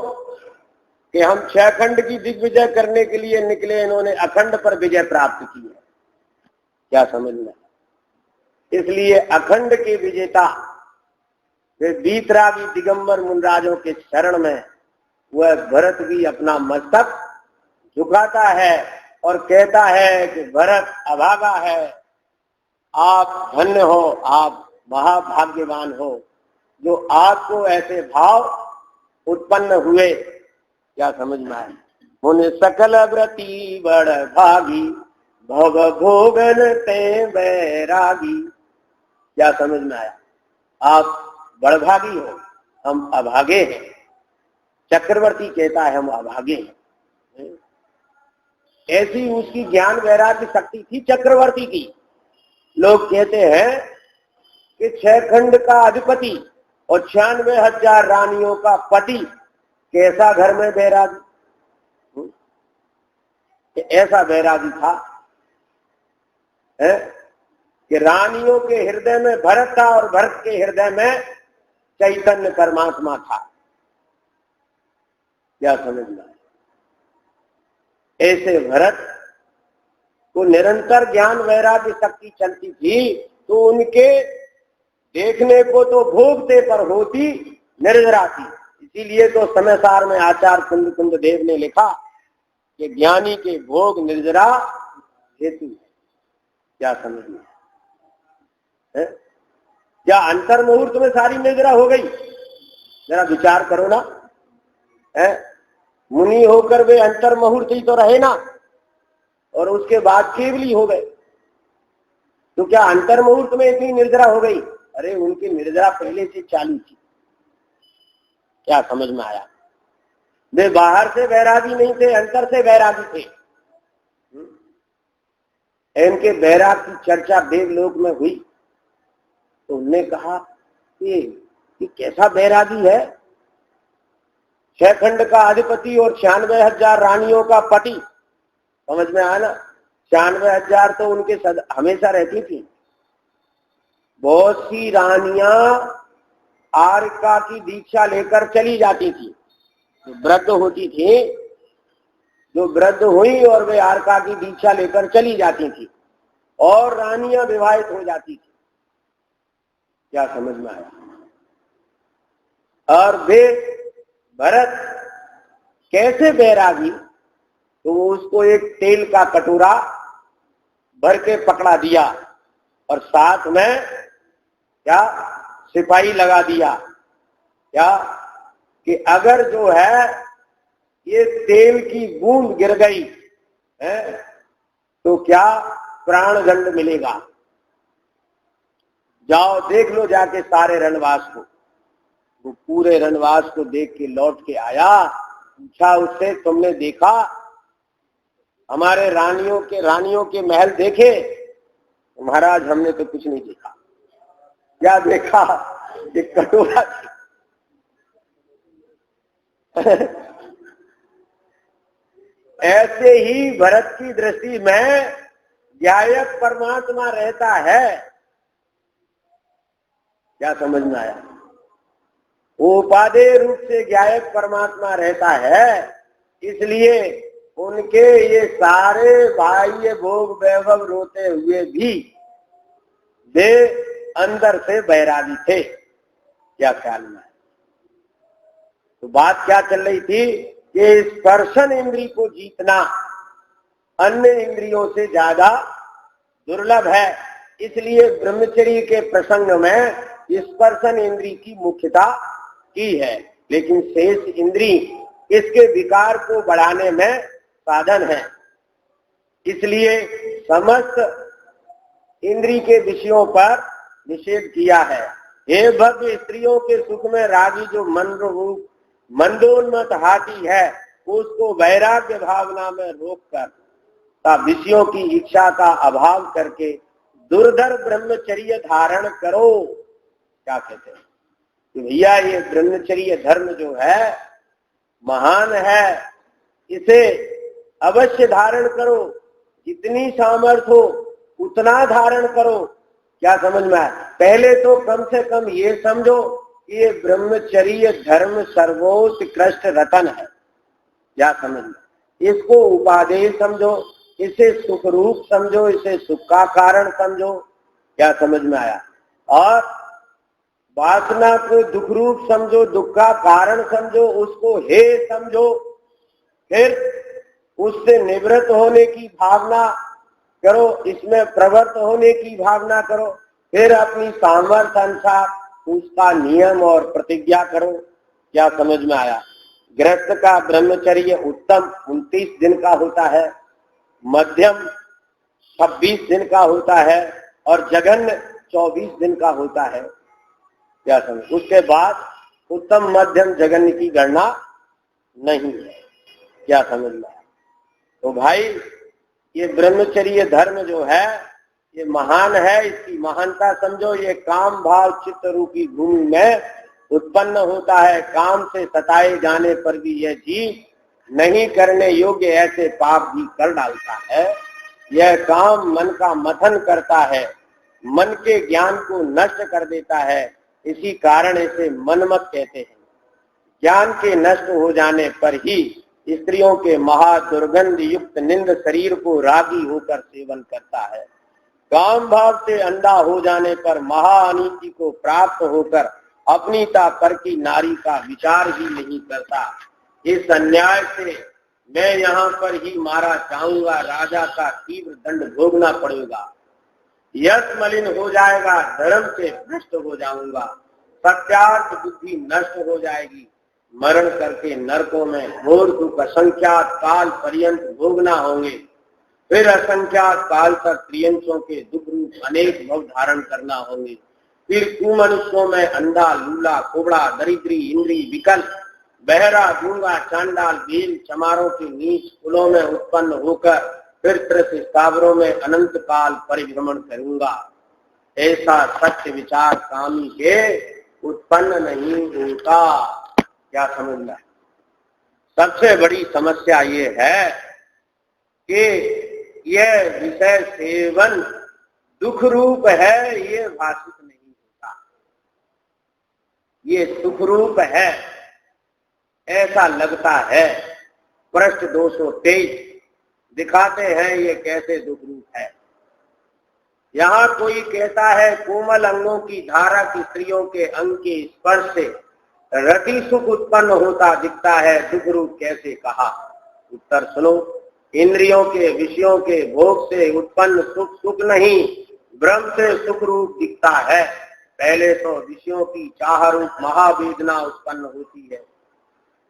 कि हम शहखंड की दिग्विजय करने के लिए निकले, इन्होंने अखंड पर विजय प्राप्त की है। क्या समझ में? इसलिए अखंड के विजेता वे वीतरागी दिगंबर मुनराजों के शरण में वह भरत भी अपना मस्तक झुकाता है और कहता है कि भरत अभागा है, आप धन्य हो, आप महाभाग्यवान हो जो आपको ऐसे भाव उत्पन्न हुए। क्या समझ में आए? मुनि सकल व्रती बड़ भागी, भव भोगन ते बैरागी। क्या समझ में आया? आप बड़भागी हो, हम अभागे हैं। चक्रवर्ती कहता है हम अभागे हैं। ऐसी उसकी ज्ञान वैराग्य शक्ति थी चक्रवर्ती की। लोग कहते हैं कि 6 खंड का अधिपति और 96,000 रानियों का पति कैसा घर में बैरागी, ऐसा बैरागी था है? कि रानियों के हृदय में भरत था और भरत के हृदय में चैतन्य परमात्मा था। क्या समझ में? ऐसे भरत को निरंतर ज्ञान वैराग्य शक्ति चलती थी, तो उनके देखने को तो भोगते पर होती निर्जरा थी। इसीलिए तो समय सार में आचार्य कुंद देव ने लिखा कि ज्ञानी के भोग निर्जरा हेतु। क्या समझ में? क्या अंतर मुहूर्त में सारी निर्जरा हो गई? जरा विचार करो ना। है मुनि होकर वे अंतर मुहूर्त ही तो रहे ना, और उसके बाद केवली हो गए। तो क्या अंतर मुहूर्त में इतनी निर्जरा हो गई? अरे उनकी निर्जरा पहले से चालू थी। क्या समझ में आया? वे बाहर से वैरागी नहीं थे, अंतर से वैरागी थे। इनके वैराग की चर्चा देवलोक में हुई, तो उनने कहा कि कैसा वैरागी है 6 खंड का अधिपति और 96,000 रानियों का पति। समझ में आया ना? 96,000 तो उनके हमेशा रहती थी। बहुत सी रानियां आर्का की दीक्षा लेकर चली जाती थी, जो वृद्ध होती थी, जो वृद्ध हुई और वे आर्का की दीक्षा लेकर चली जाती थी, और रानियां विवाहित हो जाती थी। क्या समझ में आया? और वे भरत कैसे बैरागी, तो उसको एक तेल का कटोरा भर के पकड़ा दिया और साथ में क्या सिपाही लगा दिया, क्या कि अगर जो है ये तेल की बूंद गिर गई है तो क्या प्राणदंड मिलेगा। जाओ देख लो जाके सारे रणवास को। वो पूरे रणवास को देख के लौट के आया। पूछा उससे, तुमने देखा हमारे रानियों के महल देखे? महाराज हमने तो कुछ नहीं देखा। क्या देखा? एक कटोरा। ऐसे ही भरत की दृष्टि में ज्ञायक परमात्मा रहता है। क्या समझ में आया? वो उपादेय रूप से ज्ञायक परमात्मा रहता है, इसलिए उनके ये सारे बाह्य भोग वैभव रोते हुए भी वे अंदर से बैरागी थे। क्या ख्याल में? तो बात क्या चल रही थी कि स्पर्शन इंद्री को जीतना अन्य इंद्रियों से ज्यादा दुर्लभ है, इसलिए ब्रह्मचर्य के प्रसंग में स्पर्शन इंद्री की मुख्यता की है, लेकिन शेष इंद्री इसके विकार को बढ़ाने में साधन है। इसलिए समस्त इंद्री के विषयों पर निषेध किया है। हे भव्य, स्त्रियों के सुख में रागी जो मंदोन्मत हाथी है, उसको वैराग्य भावना में रोककर विषयों की इच्छा का अभाव करके दुर्धर ब्रह्मचर्य धारण करो। क्या कहते हैं कि भैया ये ब्रह्मचर्य धर्म जो है महान है, इसे अवश्य धारण करो, जितनी सामर्थ्य हो उतना धारण करो। क्या समझ में आया? पहले तो कम से कम ये समझो कि ये ब्रह्मचर्य धर्म सर्वोत्कृष्ट रतन है। क्या समझ में? इसको उपादेय समझो, इसे सुख रूप समझो, इसे सुख का कारण समझो। क्या समझ में आया? और वासना को दुख रूप समझो, दुख का कारण समझो, उसको हे समझो, फिर उससे निवृत्त होने की भावना करो, इसमें प्रवृत्त होने की भावना करो, फिर अपनी सामर्थ्य अनुसार उसका नियम और प्रतिज्ञा करो। क्या समझ में आया? गृहस्थ का ब्रह्मचर्य उत्तम 29 दिन का होता है, मध्यम 26 दिन का होता है और जघन्य 24 दिन का होता है। क्या समझ? उसके बाद उत्तम मध्यम जघन्य की गणना नहीं है। क्या समझ में आया? तो भाई ये ब्रह्मचर्य धर्म जो है ये महान है, इसकी महानता समझो। ये काम भाव चित्त रूपी भूमि में उत्पन्न होता है। काम से सताए जाने पर भी यह जीव नहीं करने योग्य ऐसे पाप भी कर डालता है। यह काम मन का मथन करता है, मन के ज्ञान को नष्ट कर देता है, इसी कारण इसे मनमत कहते हैं। ज्ञान के नष्ट हो जाने पर ही स्त्रियों के महादुर्गंध युक्त निंद शरीर को रागी होकर सेवन करता है। काम भाव से अंधा हो जाने पर महाअनीति को प्राप्त होकर अपनीता पर की नारी का विचार ही नहीं करता। इस अन्याय से मैं यहाँ पर ही मारा जाऊंगा, राजा का तीव्र दंड भोगना पड़ेगा, यश मलिन हो जाएगा, धर्म से भ्रष्ट हो जाऊंगा, सत्यार्थ बुद्धि नष्ट हो जाएगी, मरण करके नरकों में घोर दुख असंख्यात काल पर्यंत भोगना होंगे, फिर असंख्यात काल तक त्रियंशों के दुख रूप अनेक भव धारण करना होंगे, फिर कुमनुष्यों में अंधा, लूला, कुबड़ा, दरिद्री, इंद्री, विकल, बहरा, गूंगा, चांडाल, भील, चमारों के नीच कुलों में उत्पन्न होकर फिर त्रस्त स्थावरों में अनंत काल परिभ्रमण करूंगा। ऐसा सत्य विचार कामी के उत्पन्न नहीं होता। क्या समझना है? सबसे बड़ी समस्या ये है कि यह विषय सेवन दुख रूप है, ये भाषित नहीं होता। ये सुख रूप है ऐसा लगता है। पृष्ठ 223 दिखाते हैं ये कैसे दुख रूप है। यहाँ कोई कहता है कोमल अंगों की धारा की स्त्रियों के अंग के स्पर्श से रति सुख उत्पन्न होता दिखता है, दुख रूप कैसे कहा? उत्तर सुनो, इंद्रियों के विषयों के भोग से उत्पन्न सुख सुख नहीं, ब्रह्म से सुख रूप दिखता है। पहले तो विषयों की चाह रूप महावेदना उत्पन्न होती है।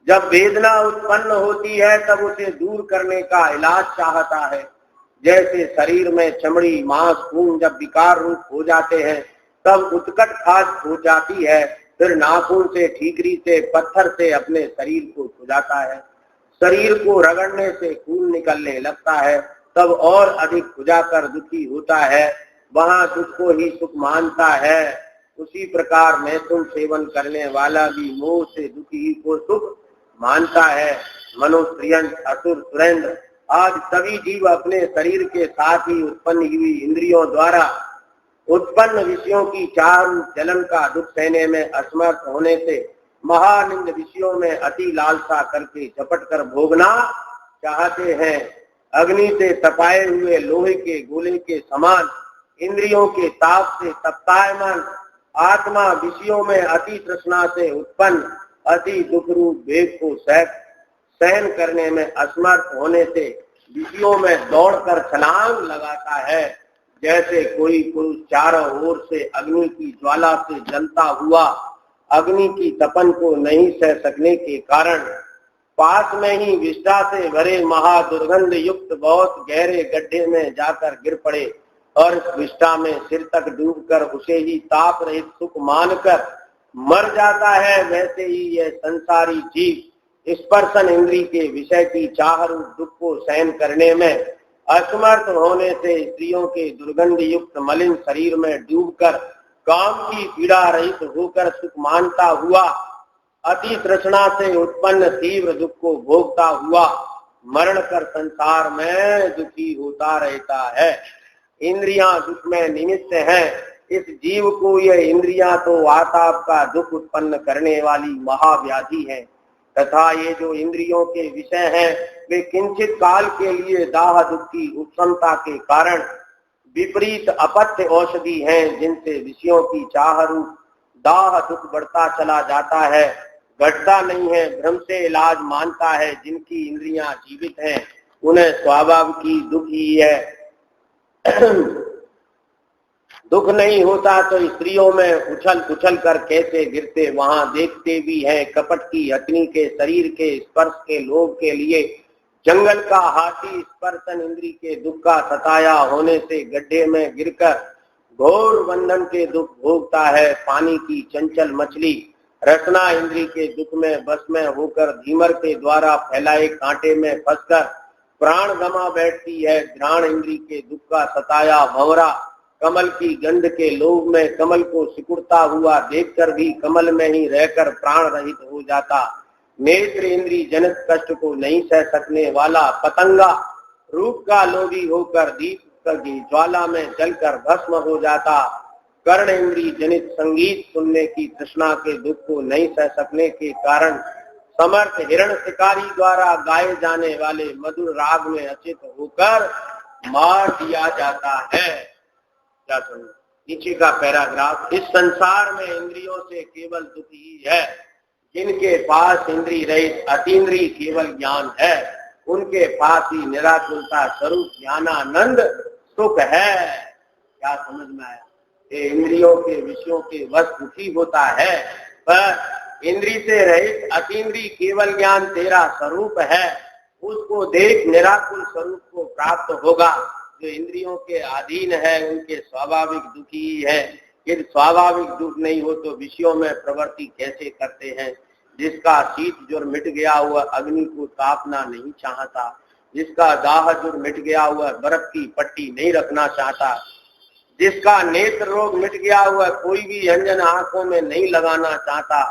जब वेदना उत्पन्न होती है तब उसे दूर करने का इलाज चाहता है। जैसे शरीर में चमड़ी मांस खून जब विकार रूप हो जाते हैं तब उत्कट खास हो जाती है, फिर नाखून से ठीकरी से पत्थर से अपने शरीर को खुजाता है। शरीर को रगड़ने से खून निकलने लगता है, तब और अधिक खुजाकर दुखी होता है, वहां दुख को ही सुख मानता है। उसी प्रकार मैथुन सेवन करने वाला भी मोह से दुखी को सुख मानता है। मनुष्य, असुर, सुरेंद्र आज सभी जीव अपने शरीर के साथ ही उत्पन्न हुई इंद्रियों द्वारा उत्पन्न विषयों की चाह जलन का दुख सहने में असमर्थ होने से महानिंद विषयों में अति लालसा करके झपट कर भोगना चाहते हैं। अग्नि से तपाए हुए लोहे के गोले के समान इंद्रियों के ताप से तप्तायमान आत्मा विषयों में अति तृष्णा से उत्पन्न अति दुख रूप वेग को सहन करने में असमर्थ होने से विषयों में दौड़कर छलांग लगाता है। जैसे कोई पुरुष चारों ओर से अग्नि की ज्वाला से जलता हुआ अग्नि की तपन को नहीं सह सकने के कारण पास में ही विष्ठा से भरे महादुर्गंध युक्त बहुत गहरे गड्ढे में जाकर गिर पड़े और इस विष्ठा में सिर तक डूबकर उसे ही ताप रहित सुख मानकर मर जाता है, वैसे ही यह संसारी जीव स्पर्शन इंद्री के विषय की चाह रूप दुख को सहन करने में असमर्थ होने से स्त्रियों के दुर्गंध युक्त मलिन शरीर में डूबकर काम की पीड़ा रहित होकर सुख मानता हुआ अति तृष्णा से उत्पन्न तीव्र दुख को भोगता हुआ मरण कर संसार में दुखी होता रहता है। इंद्रियां दुख में निमित्त हैं। इस जीव को यह इंद्रियां तो आताप का दुख उत्पन्न करने वाली महाव्याधि है, तथा ये जो इंद्रियों के विषय हैं वे किंचित काल के लिए दाह दुख की उपशमता के कारण विपरीत अपत्य औषधि हैं, जिनसे विषयों की चाह रूप दाह दुख बढ़ता चला जाता है, घटता नहीं है। भ्रम से इलाज मानता है। जिनकी इंद्रियां जीवित हैं उन्हें स्वाभाविक की दुख ही है। दुख नहीं होता तो स्त्रियों में उछल उछल कर कैसे गिरते, वहां देखते भी हैं। कपट की हथनी के शरीर के स्पर्श के लोभ के लिए जंगल का हाथी स्पर्शन इंद्री के दुख का सताया होने से गड्ढे में गिरकर घोर बंधन के दुख भोगता है। पानी की चंचल मछली रचना इंद्री के दुख में बस में होकर धीमर के द्वारा फैलाए कांटे में फंसकर प्राण गमा बैठती है। घ्राण इंद्री के दुख का सताया भंवरा कमल की गंध के लोभ में कमल को सिकुड़ता हुआ देखकर भी कमल में ही रहकर प्राण रहित हो जाता। नेत्र इंद्री जनित कष्ट को नहीं सह सकने वाला पतंगा रूप का लोभी होकर दीप की ज्वाला में जलकर भस्म हो जाता। कर्ण इंद्री जनित संगीत सुनने की तृष्णा के दुख को नहीं सह सकने के कारण समर्थ हिरण शिकारी द्वारा गाए जाने वाले मधुर राग में अचित होकर मार दिया जाता है। क्या सुनो नीचे का पैराग्राफ। इस संसार में इंद्रियों से केवल दुख ही है। जिनके पास इंद्रिय रहित अतीन्द्रिय केवल ज्ञान है, उनके पास ही निराकुलता स्वरूप ज्ञानानंद सुख है। क्या समझ में आया? ये इंद्रियों के विषयों के वश दुखी होता है, पर इंद्रिय से रहित अतीन्द्रिय केवल ज्ञान तेरा स्वरूप है, उसको देख निराकुल स्वरूप को प्राप्त होगा। जो इंद्रियों के अधीन है उनके स्वाभाविक दुखी है। यदि स्वाभाविक दुख नहीं हो तो विषयों में प्रवृत्ति कैसे करते हैं? जिसका शीत ज्वर मिट गया हुआ अग्नि को तापना नहीं चाहता, जिसका दाह ज्वर मिट गया हुआ बर्फ की पट्टी नहीं रखना चाहता, जिसका नेत्र रोग मिट गया हुआ कोई भी अंजन आंखों में नहीं लगाना चाहता,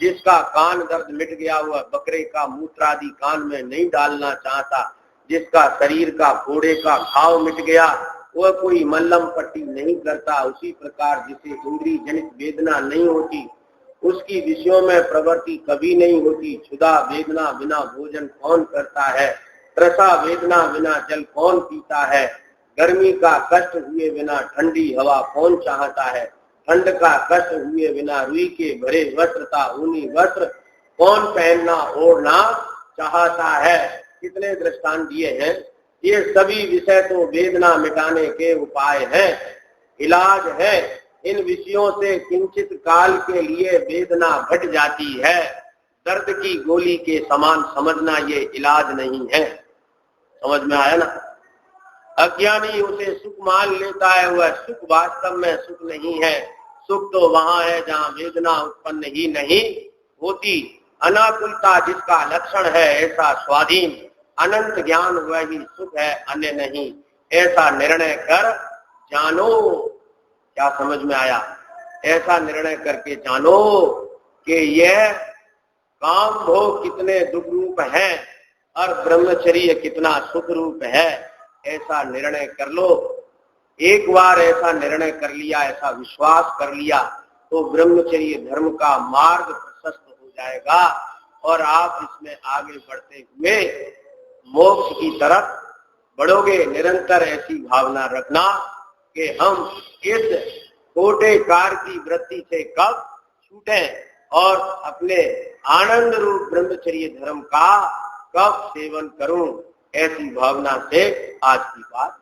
जिसका कान दर्द मिट गया हुआ बकरे का मूत्र आदि कान में नहीं डालना चाहता, जिसका शरीर का फोड़े का घाव मिट गया वह कोई मल्लम पट्टी नहीं करता, उसी प्रकार जिसे इंद्रिय जनित वेदना नहीं होती उसकी विषयों में प्रवृत्ति कभी नहीं होती। क्षुधा वेदना बिना भोजन कौन करता है, त्रसा वेदना बिना जल कौन पीता है, गर्मी का कष्ट हुए बिना ठंडी हवा कौन चाहता है, ठंड का कष्ट हुए बिना रुई के भरे वस्त्र का ऊनी वस्त्र कौन पहनना ओढ़ना चाहता है। कितने दृष्टांत दिए हैं। ये सभी विषय तो वेदना मिटाने के उपाय हैं, इलाज है। इन विषयों से किंचित काल के लिए वेदना घट जाती है, दर्द की गोली के समान समझना ये इलाज नहीं है। समझ में आया ना। अज्ञानी उसे सुख मान लेता है, वह सुख वास्तव में सुख नहीं है। सुख तो वहां है जहां वेदना उत्पन्न ही नहीं होती। अनाकुलता जिसका लक्षण है ऐसा स्वाधीन अनंत ज्ञान वही सुख है, अन्य नहीं। ऐसा निर्णय कर जानो। क्या समझ में आया। ऐसा निर्णय करके जानो कि यह काम भोग कितने दुख रूप है और ब्रह्मचर्य कितना सुख रूप है। ऐसा निर्णय कर लो। एक बार ऐसा निर्णय कर लिया, ऐसा विश्वास कर लिया तो ब्रह्मचर्य धर्म का मार्ग प्रशस्त हो जाएगा और आप इसमें आगे बढ़ते हुए मोक्ष की तरफ बढ़ोगे। निरंतर ऐसी भावना रखना कि हम इस छोटे कार की वृत्ति से कब छूटें और अपने आनंद रूप ब्रह्मचर्य धर्म का कब सेवन करूं। ऐसी भावना से आज की बात